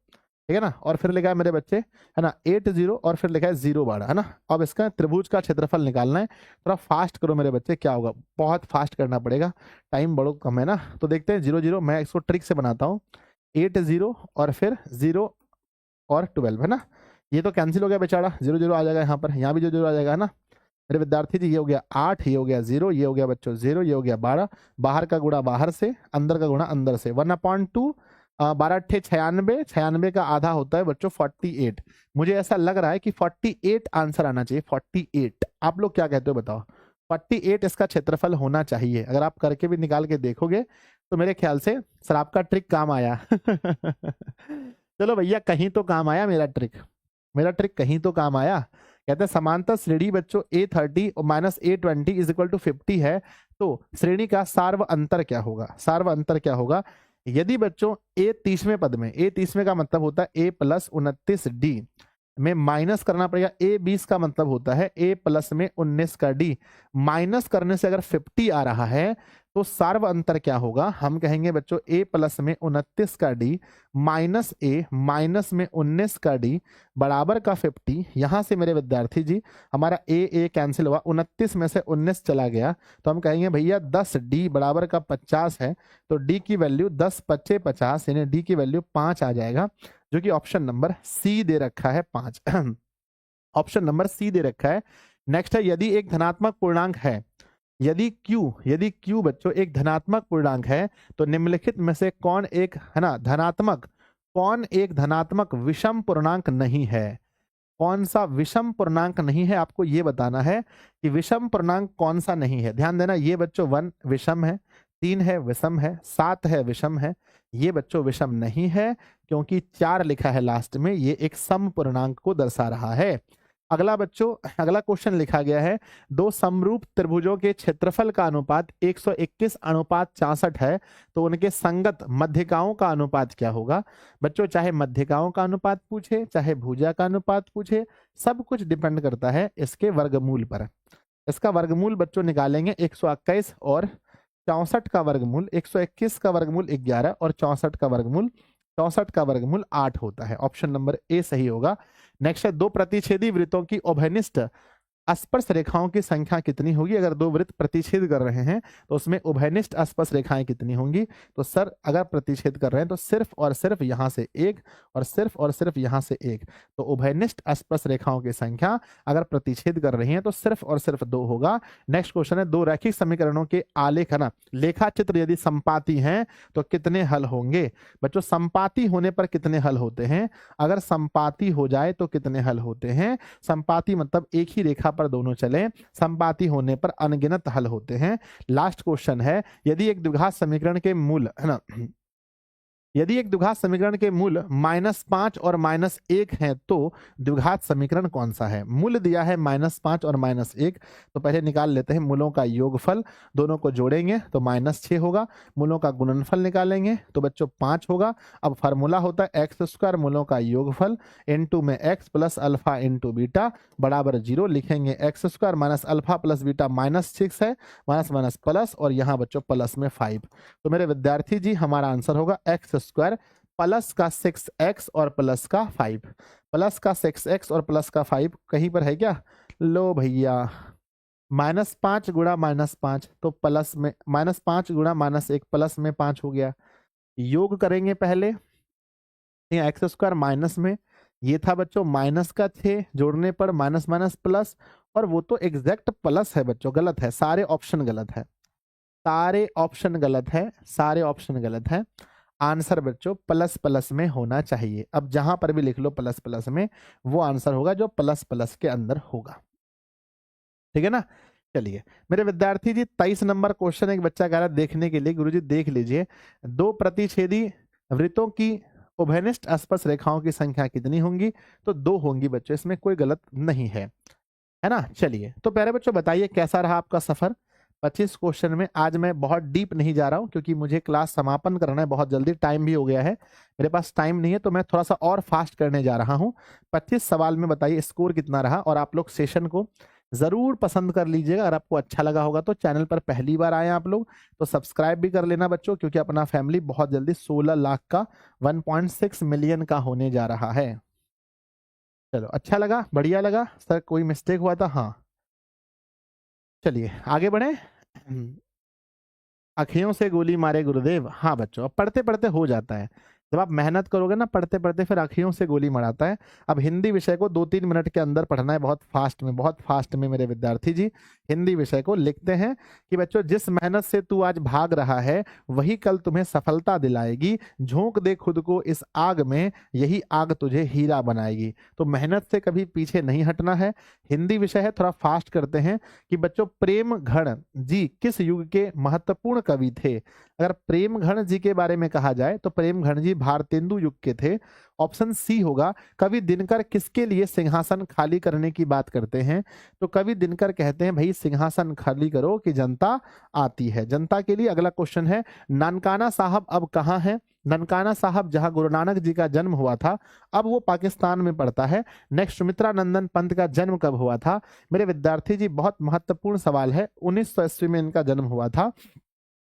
ठीक है ना, और फिर लिखा है मेरे बच्चे, है ना 80 और फिर लिखा है 0 है ना। अब इसका त्रिभुज का क्षेत्रफल निकालना है, थोड़ा फास्ट करो मेरे बच्चे, क्या होगा, बहुत फास्ट करना पड़ेगा, टाइम बड़ो कम है ना। तो देखते हैं 0 0, मैं इसको ट्रिक से बनाता हूँ, 80 और फिर 0 और 12 है ना, ये तो कैंसिल हो गया बेचारा, 0 0 आ जाएगा यहाँ पर, यहाँ भी 0 0 आ जाएगा है ना मेरे विद्यार्थी जी। ये हो गया 8, ये हो गया 0, ये हो गया बच्चों 0, ये हो गया 12, बाहर का गुणा बाहर से, अंदर का गुणा अंदर से, 1/2, 12 अट्ठे 96, 96 का आधा होता है बच्चों 48। मुझे ऐसा लग रहा है कि 48 आंसर आना चाहिए, 48। आप लोग क्या कहते हो बताओ, 48 इसका क्षेत्रफल होना चाहिए। अगर आप करके भी निकाल के देखोगे तो मेरे ख्याल से सर आपका ट्रिक काम आया। चलो भैया, कहीं तो काम आया मेरा ट्रिक, मेरा ट्रिक कहीं तो काम आया। कहते हैं समांतर श्रेणी बच्चों A30 और -A20 इज इक्वल टू 50 है, तो श्रेणी का सार्व अंतर क्या होगा, सार्व अंतर क्या होगा। यदि बच्चों A 30वें पद में, A 30वें का मतलब होता है A + 29D में माइनस करना पड़ेगा, A 20 का मतलब होता है A + में 19 का D, माइनस करने से अगर 50 आ रहा है तो सार्व अंतर क्या होगा, हम कहेंगे बच्चों A + में 29 का D माइनस A माइनस में 19 का D बराबर का 50। यहां से मेरे विद्यार्थी जी हमारा A कैंसिल हुआ, 29 में से 19 चला गया, तो हम कहेंगे भैया 10D बराबर का 50 है, तो D की वैल्यू 10 × 5 = 50, यानी D की वैल्यू 5 आ जाएगा, जो कि ऑप्शन नंबर सी दे रखा है 5। ऑप्शन नंबर सी दे रखा है। नेक्स्ट है, यदि एक धनात्मक पूर्णांक है, यदि Q बच्चों एक धनात्मक पूर्णांक है, तो निम्नलिखित में से कौन एक, है ना धनात्मक, कौन एक धनात्मक विषम पूर्णांक नहीं है, कौन सा विषम पूर्णांक नहीं है, आपको ये बताना है कि विषम पूर्णांक कौन सा नहीं है। ध्यान देना, ये बच्चों 1 विषम है, 3 है विषम है, 7 है विषम है, ये बच्चों विषम नहीं है, क्योंकि 4 लिखा है लास्ट में, ये एक सम पूर्णांक को दर्शा रहा है। अगला बच्चों, अगला क्वेश्चन लिखा गया है, दो समरूप त्रिभुजों के क्षेत्रफल का अनुपात 121:64 है, तो उनके संगत मध्यिकाओं का अनुपात क्या होगा। बच्चों चाहे मध्यिकाओं का अनुपात पूछे, चाहे भुजा का अनुपात पूछे, सब कुछ डिपेंड करता है इसके वर्गमूल पर। इसका वर्गमूल बच्चों निकालेंगे, 121 और 64 का वर्गमूल, 121 का वर्गमूल 11 और 64 का वर्गमूल 8 होता है। ऑप्शन नंबर ए सही होगा। नेक्स्ट है, दो प्रतिच्छेदी वृत्तों की उभयनिष्ठ स्पर्श रेखाओं की संख्या कितनी होगी। अगर दो वृत्त प्रतिच्छेद कर रहे हैं तो उसमें उभयनिष्ठ स्पर्श रेखाएं कितनी होंगी। तो सर अगर प्रतिच्छेद कर रहे हैं तो सिर्फ और सिर्फ यहां से एक और सिर्फ यहां से एक, तो उभयनिष्ठ स्पर्श रेखाओं की संख्या अगर प्रतिच्छेद कर रही है तो सिर्फ और सिर्फ 2 होगा। नेक्स्ट क्वेश्चन है, दो रैखिक समीकरणों के आलेख, है ना लेखा चित्र यदि संपाती हैं तो कितने हल होंगे। बच्चों संपाती होने पर कितने हल होते हैं, अगर संपाती हो जाए तो कितने हल होते हैं। संपाती मतलब एक ही रेखा पर दोनों चले, संपाती होने पर अनगिनत हल होते हैं। लास्ट क्वेश्चन है, यदि एक द्विघात समीकरण के मूल, है ना यदि एक द्विघात समीकरण के मूल -5 और -1 हैं तो द्विघात समीकरण कौन सा है। मूल दिया है -5 और -1, तो पहले निकाल लेते हैं मूलों का योगफल, दोनों को जोड़ेंगे तो -6 होगा। मूलों का गुणनफल निकालेंगे तो बच्चों 5 होगा। अब फार्मूला होता है x² मूलों का योगफल इनटू में x + अल्फा * बीटा बराबर 0। लिखेंगे x² - अल्फा + बीटा -6 है, माइनस प्लस, और यहाँ बच्चों प्लस में 5। तो मेरे विद्यार्थी जी हमारा आंसर होगा x² प्लस का 6x और प्लस का 5, प्लस का 6x और प्लस का 5 कहीं पर है क्या। लो भैया, -5 गुणा -5 तो प्लस में, -5 गुणा -1 प्लस में 5 हो गया। योग करेंगे पहले, x² माइनस में, ये था बच्चों माइनस का 6, जोड़ने पर माइनस माइनस प्लस, और वो तो एग्जैक्ट प्लस है बच्चों, गलत है, सारे ऑप्शन गलत है, सारे ऑप्शन गलत है, सारे ऑप्शन गलत है। आंसर बच्चों प्लस प्लस में होना चाहिए। अब जहां पर भी लिख लो प्लस प्लस में, वो आंसर होगा जो प्लस प्लस के अंदर होगा, ठीक है ना। चलिए मेरे विद्यार्थी जी 23 नंबर क्वेश्चन एक बच्चा कह रहा है देखने के लिए, गुरुजी देख लीजिए, दो प्रतिच्छेदी वृत्तों की उभयनिष्ठ स्पर्श रेखाओं की संख्या कितनी होंगी। तो 2 होंगी बच्चों, इसमें कोई गलत नहीं है ना। चलिए तो प्यारे बच्चों बताइए कैसा रहा आपका सफर 25 क्वेश्चन में। आज मैं बहुत डीप नहीं जा रहा हूं क्योंकि मुझे क्लास समापन करना है बहुत जल्दी, टाइम भी हो गया है, मेरे पास टाइम नहीं है, तो मैं थोड़ा सा और फास्ट करने जा रहा हूं। 25 सवाल में बताइए स्कोर कितना रहा, और आप लोग सेशन को जरूर पसंद कर लीजिएगा। अगर आपको अच्छा लगा होगा तो चैनल पर पहली बार आए आप लोग तो सब्सक्राइब भी कर लेना बच्चों, क्योंकि अपना फैमिली बहुत जल्दी 16 लाख का 1.6 मिलियन का होने जा रहा है। चलो, अच्छा लगा, बढ़िया लगा सर, कोई मिस्टेक हुआ था? हाँ, चलिए आगे बढ़े। अखियों से गोली मारे गुरुदेव, हाँ बच्चों, अब पढ़ते पढ़ते हो जाता है। जब आप मेहनत करोगे ना पढ़ते पढ़ते, फिर अखियों से गोली मारता है। अब हिंदी विषय को 2-3 मिनट के अंदर पढ़ना है, बहुत फास्ट में मेरे विद्यार्थी जी। हिंदी विषय को लिखते हैं कि बच्चों, जिस मेहनत से तू आज भाग रहा है वही कल तुम्हें सफलता दिलाएगी। झोंक दे खुद को इस आग में, यही आग तुझे हीरा बनाएगी। तो मेहनत से कभी पीछे नहीं हटना है। हिंदी विषय है, थोड़ा फास्ट करते हैं कि बच्चों, प्रेम घण जी किस युग के महत्वपूर्ण कवि थे? अगर प्रेम घण जी के बारे में कहा जाए तो प्रेम घण जी भारतेंदु युग के थे। ऑप्शन सी होगा। कवि दिनकर किसके लिए सिंहासन खाली करने की बात करते हैं? तो कवि दिनकर कहते हैं, भाई सिंहासन खाली करो कि जनता आती है। जनता के लिए। अगला क्वेश्चन है, नानकाना साहब अब कहाँ है? ननकाना साहब जहां गुरु नानक जी का जन्म हुआ था, अब वो पाकिस्तान में पड़ता है। नेक्स्ट, सुमित्रानंदन पंत का जन्म कब हुआ था? मेरे विद्यार्थी जी, बहुत महत्वपूर्ण सवाल है। 1900 ईस्वी में इनका जन्म हुआ था।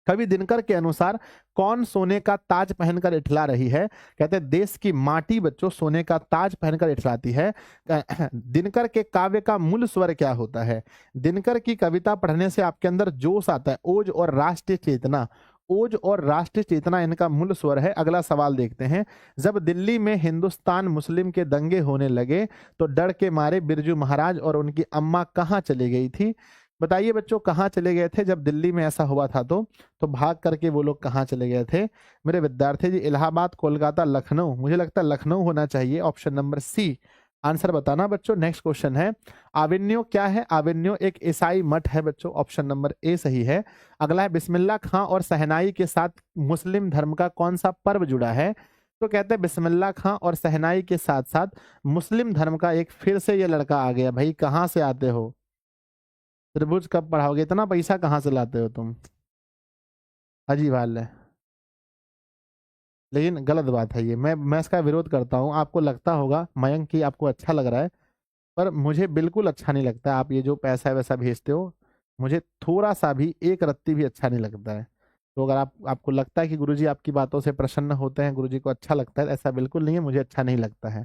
कवि दिनकर के अनुसार कौन सोने का ताज पहनकर इठला रही है? कहते हैं देश की माटी बच्चों सोने का ताज पहनकर इठलाती है। दिनकर के काव्य का मूल स्वर क्या होता है? दिनकर की कविता पढ़ने से आपके अंदर जोश आता है, ओज और राष्ट्रीय चेतना। ओज और राष्ट्रीय चेतना इनका मूल स्वर है। अगला सवाल देखते हैं। जब दिल्ली में हिंदुस्तान मुस्लिम के दंगे होने लगे तो डर के मारे बिरजू महाराज और उनकी अम्मा कहाँ चली गई थी? बताइए बच्चों, कहाँ चले गए थे जब दिल्ली में ऐसा हुआ था? तो भाग करके वो लोग कहाँ चले गए थे? मेरे विद्यार्थी जी, इलाहाबाद, कोलकाता, लखनऊ। मुझे लगता है लखनऊ होना चाहिए। ऑप्शन नंबर सी आंसर बताना बच्चों। नेक्स्ट क्वेश्चन है, आविन्यो क्या है? आविन्यो एक ईसाई मठ है बच्चों। ऑप्शन नंबर ए सही है। अगला है, बिस्मिल्लाह खां और शहनाई के साथ मुस्लिम धर्म का कौन सा पर्व जुड़ा है? तो कहते हैं बिस्मिल्लाह खां और शहनाई के साथ साथ मुस्लिम धर्म का एक फिर से ये लड़का आ गया। भाई कहाँ से आते हो? त्रिभुज कब पढ़ाओगे? इतना पैसा कहाँ से लाते हो तुम? अजीब हाल है, लेकिन गलत बात है ये। मैं इसका विरोध करता हूँ। आपको लगता होगा मयंक कि आपको अच्छा लग रहा है, पर मुझे बिल्कुल अच्छा नहीं लगता। आप ये जो पैसा वैसा भेजते हो, मुझे थोड़ा सा भी, एक रत्ती भी अच्छा नहीं लगता है। तो अगर आपको लगता है कि गुरुजी आपकी बातों से प्रसन्न होते हैं, गुरुजी को अच्छा लगता है, ऐसा बिल्कुल नहीं है, मुझे अच्छा नहीं लगता है।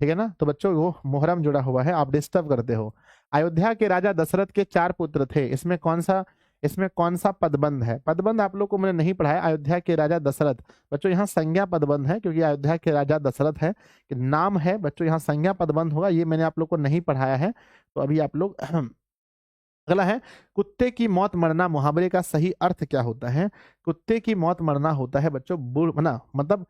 ठीक है ना? तो बच्चों, वो मुहर्रम जुड़ा हुआ है, आप डिस्टर्ब करते हो। अयोध्या के राजा दशरथ के 4 पुत्र थे, इसमें कौन सा पदबंध है? पदबंध आप लोग को मैंने नहीं पढ़ाया। अयोध्या के राजा दशरथ बच्चों, यहाँ संज्ञा पदबंध है, क्योंकि अयोध्या के राजा दशरथ है कि नाम है बच्चों, यहाँ संज्ञा पदबंध होगा। ये मैंने आप लोग को नहीं पढ़ाया है, तो अभी आप लोग अगला है, कुत्ते की मौत मरना मुहावरे का सही अर्थ क्या होता है? कुत्ते की मौत मरना होता है बच्चों ना, मतलब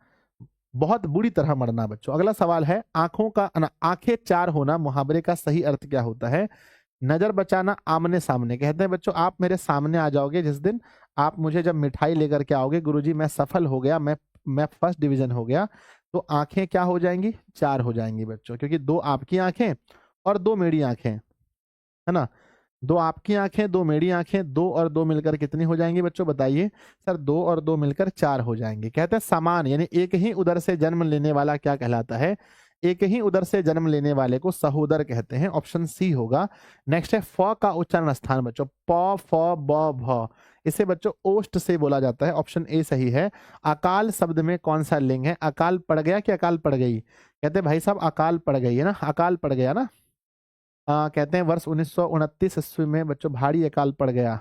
बहुत बुरी तरह मरना बच्चों। अगला सवाल है, आंखें चार होना मुहावरे का सही अर्थ क्या होता है? नजर बचाना आमने सामने। कहते हैं बच्चों, आप मेरे सामने आ जाओगे जिस दिन, आप मुझे जब मिठाई लेकर के आओगे, गुरुजी मैं सफल हो गया, मैं फर्स्ट डिवीजन हो गया, तो आंखें क्या हो जाएंगी? चार हो जाएंगी बच्चों, क्योंकि 2 आपकी आंखें और 2 मेरी आंखें, है ना? 2 आपकी आंखें, 2 मेरी आंखें, 2 और 2 मिलकर कितनी हो जाएंगी बच्चों? बताइए सर। 2 और 2 मिलकर 4 हो जाएंगे। कहते हैं समान, यानी एक ही उदर से जन्म लेने वाला क्या कहलाता है? एक ही उदर से जन्म लेने वाले को सहोदर कहते हैं। ऑप्शन सी होगा। नेक्स्ट है, फ का उच्चारण स्थान बच्चों, प, फ, ब, भ। इसे बच्चों ओष्ठ से बोला जाता है। ऑप्शन ए सही है। अकाल शब्द में कौन सा लिंग है? अकाल पड़ गया कि अकाल पड़ गई? कहते हैं भाई साहब अकाल पड़ गई है ना, अकाल पड़ गया ना। कहते हैं वर्ष 1929 ईस्वी में बच्चों भारी अकाल पड़ गया।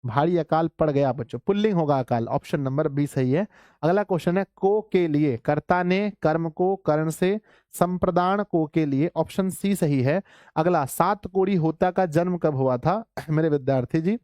भारी अकाल पड़ गया बच्चों, पुल्लिंग होगा अकाल। ऑप्शन नंबर बी सही है। अगला क्वेश्चन है, को के लिए, कर्ता ने कर्म को कर्ण से संप्रदान को के लिए। ऑप्शन सी सही है। अगला, सात कोड़ी होता का जन्म कब हुआ था? मेरे विद्यार्थी जी,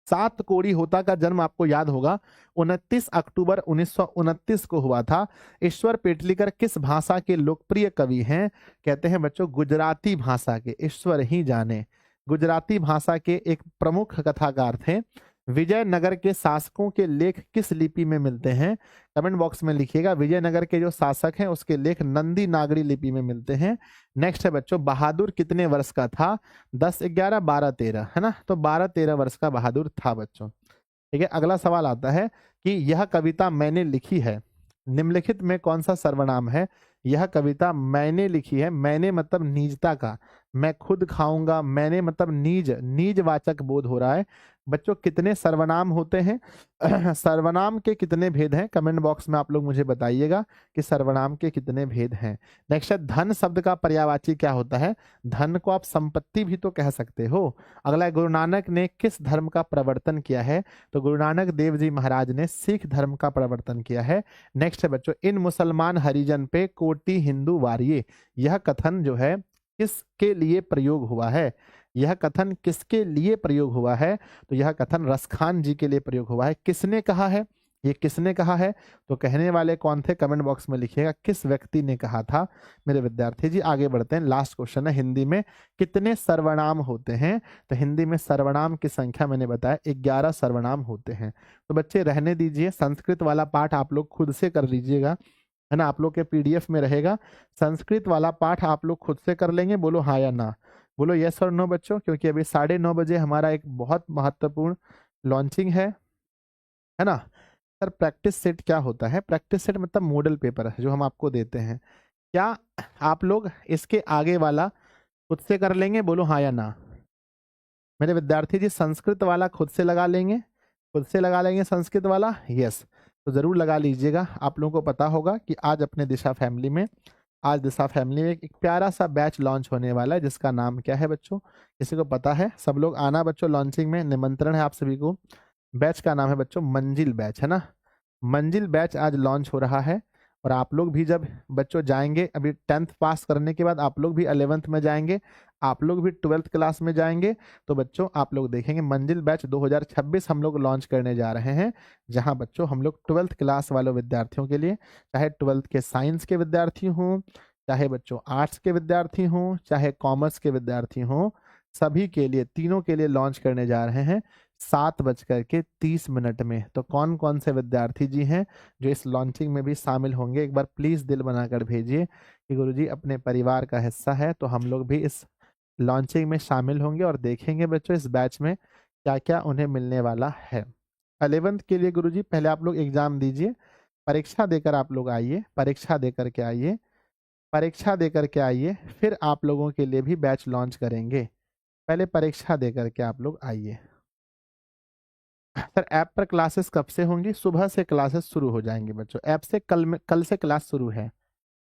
सात कोड़ी होता का जन्म आपको याद होगा 29 अक्टूबर 1929 को हुआ था। ईश्वर पेटलीकर किस भाषा के लोकप्रिय कवि हैं? कहते हैं बच्चों गुजराती भाषा के। ईश्वर ही जाने, गुजराती भाषा के एक प्रमुख कथाकार थे। विजयनगर के शासकों के लेख किस लिपि में मिलते हैं? कमेंट बॉक्स में लिखिएगा। विजयनगर के जो शासक हैं उसके लेख नंदी नागरी लिपि में मिलते हैं। नेक्स्ट है बच्चों, बहादुर कितने वर्ष का था? 10, 11, 12, 13, है ना? तो 12, 13 वर्ष का बहादुर था बच्चों। ठीक है। अगला सवाल आता है कि यह कविता मैंने लिखी है, निम्नलिखित में कौन सा सर्वनाम है? यह कविता मैंने लिखी है। मैंने मतलब निजता का, मैं खुद खाऊंगा, मैंने मतलब नीज, नीज वाचक बोध हो रहा है। बच्चों कितने सर्वनाम होते हैं? सर्वनाम के कितने भेद हैं? कमेंट बॉक्स में आप लोग मुझे बताइएगा कि सर्वनाम के कितने भेद हैं। नेक्स्ट है, धन शब्द का पर्यायवाची क्या होता है? धन को आप संपत्ति भी तो कह सकते हो। अगला है, गुरु नानक ने किस धर्म का प्रवर्तन किया है? तो गुरु नानक देव जी महाराज ने सिख धर्म का प्रवर्तन किया है। नेक्स्ट है बच्चों, इन मुसलमान हरिजन पे कोटि हिंदू वारिये, यह कथन जो है किसके लिए प्रयोग हुआ है? यह कथन किसके लिए प्रयोग हुआ है? तो यह कथन रसखान जी के लिए प्रयोग हुआ है। किसने कहा है? ये किसने कहा है? तो कहने वाले कौन थे? कमेंट बॉक्स में लिखिएगा किस व्यक्ति ने कहा था मेरे विद्यार्थी जी। आगे बढ़ते हैं, लास्ट क्वेश्चन है, हिंदी में कितने सर्वनाम होते हैं? तो हिंदी में सर्वनाम की संख्या मैंने बताया 11 सर्वनाम होते हैं। तो बच्चे रहने दीजिए, संस्कृत वाला पाठ आप लोग खुद से कर लीजिएगा, है ना, आप लोग के पीडीएफ में रहेगा। संस्कृत वाला पाठ आप लोग खुद से कर लेंगे। बोलो हाँ या ना, बोलो यस और नो बच्चों, क्योंकि अभी 9:30 बजे हमारा एक बहुत महत्वपूर्ण लॉन्चिंग है ना। सर प्रैक्टिस सेट क्या होता है? प्रैक्टिस सेट मतलब मॉडल पेपर जो हम आपको देते हैं। क्या आप लोग इसके आगे वाला खुद से कर लेंगे? बोलो हाँ या ना मेरे विद्यार्थी जी। संस्कृत वाला खुद से लगा लेंगे? खुद से लगा लेंगे संस्कृत वाला? यस, तो जरूर लगा लीजिएगा। आप लोगों को पता होगा कि आज अपने दिशा फैमिली में, आज दिशा फैमिली में एक प्यारा सा बैच लॉन्च होने वाला है, जिसका नाम क्या है बच्चों? किसी को पता है? सब लोग आना बच्चों, लॉन्चिंग में निमंत्रण है आप सभी को। बैच का नाम है बच्चों मंजिल बैच, है ना। मंजिल बैच आज लॉन्च हो रहा है। और आप लोग भी जब बच्चों जाएंगे, अभी 10th पास करने के बाद आप लोग भी 11th में जाएंगे, आप लोग भी 12th क्लास में जाएंगे, तो बच्चों आप लोग देखेंगे मंजिल बैच 2026 हम लोग लॉन्च करने जा रहे हैं, जहां बच्चों हम लोग 12th क्लास वालों विद्यार्थियों के लिए, चाहे 12th के साइंस के विद्यार्थी हों, चाहे बच्चों आर्ट्स के विद्यार्थी हों, चाहे कॉमर्स के विद्यार्थी हों, सभी के लिए, तीनों के लिए लॉन्च करने जा रहे हैं 7:30 में। तो कौन कौन से विद्यार्थी जी हैं जो इस लॉन्चिंग में भी शामिल होंगे? एक बार प्लीज दिल बनाकर भेजिए कि गुरुजी अपने परिवार का हिस्सा है, तो हम लोग भी इस लॉन्चिंग में शामिल होंगे और देखेंगे बच्चों इस बैच में क्या क्या उन्हें मिलने वाला है। 11th के लिए गुरुजी पहले आप लोग एग्जाम दीजिए, परीक्षा देकर आप लोग आइए, परीक्षा देकर के आइए, परीक्षा देकर के आइए, फिर आप लोगों के लिए भी बैच लॉन्च करेंगे। पहले परीक्षा देकर के आप लोग आइए। सर ऐप पर क्लासेस कब से होंगी? सुबह से क्लासेस शुरू हो जाएंगे बच्चों। ऐप से कल से क्लास शुरू है।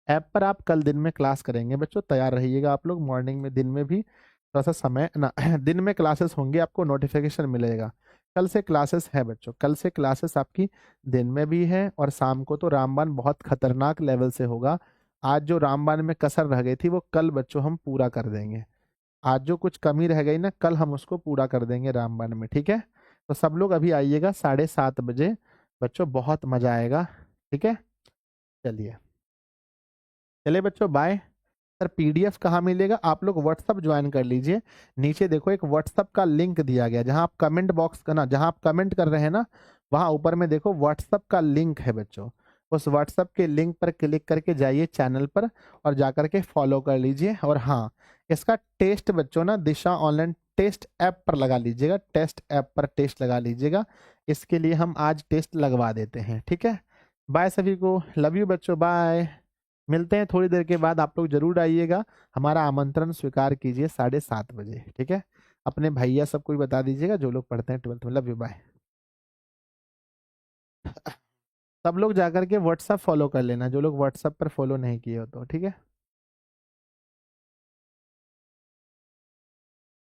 ऐप पर आप कल दिन में क्लास करेंगे बच्चों, तैयार रहिएगा आप लोग। मॉर्निंग में, दिन में भी थोड़ा सा समय ना दिन में क्लासेस होंगे, आपको नोटिफिकेशन मिलेगा। कल से क्लासेस है बच्चों, कल से क्लासेस आपकी दिन में भी है, और शाम को तो रामबाण बहुत खतरनाक लेवल से होगा। आज जो रामबाण में कसर रह गई थी वो कल बच्चों हम पूरा कर देंगे। आज जो कुछ कमी रह गई ना, कल हम उसको पूरा कर देंगे रामबाण में, ठीक है। तो सब लोग अभी आइएगा 7:30 बजे बच्चों, बहुत मजा आएगा, ठीक है। चलिए चलिए बच्चों, बाय। सर पीडीएफ कहाँ मिलेगा? आप लोग व्हाट्सअप ज्वाइन कर लीजिए। नीचे देखो एक व्हाट्सअप का लिंक दिया गया, जहां आप कमेंट बॉक्स का ना, जहां आप कमेंट कर रहे हैं ना, वहां ऊपर में देखो व्हाट्सअप का लिंक है बच्चों। उस व्हाट्सअप के लिंक पर क्लिक करके जाइए चैनल पर और जाकर के फॉलो कर लीजिए। और हाँ, इसका टेस्ट बच्चों ना दिशा ऑनलाइन टेस्ट ऐप पर लगा लीजिएगा, टेस्ट ऐप पर टेस्ट लगा लीजिएगा। इसके लिए हम आज टेस्ट लगवा देते हैं, ठीक है। बाय सभी को, लव यू बच्चों, बाय। मिलते हैं थोड़ी देर के बाद, आप लोग जरूर आइएगा, हमारा आमंत्रण स्वीकार कीजिए 7:30 बजे, ठीक है। अपने भैया सबको भी बता दीजिएगा जो लोग पढ़ते हैं 12th में। Love you, bye. सब लोग जाकर के व्हाट्सएप फॉलो कर लेना, जो लोग व्हाट्सएप पर फॉलो नहीं किए हो तो, ठीक है।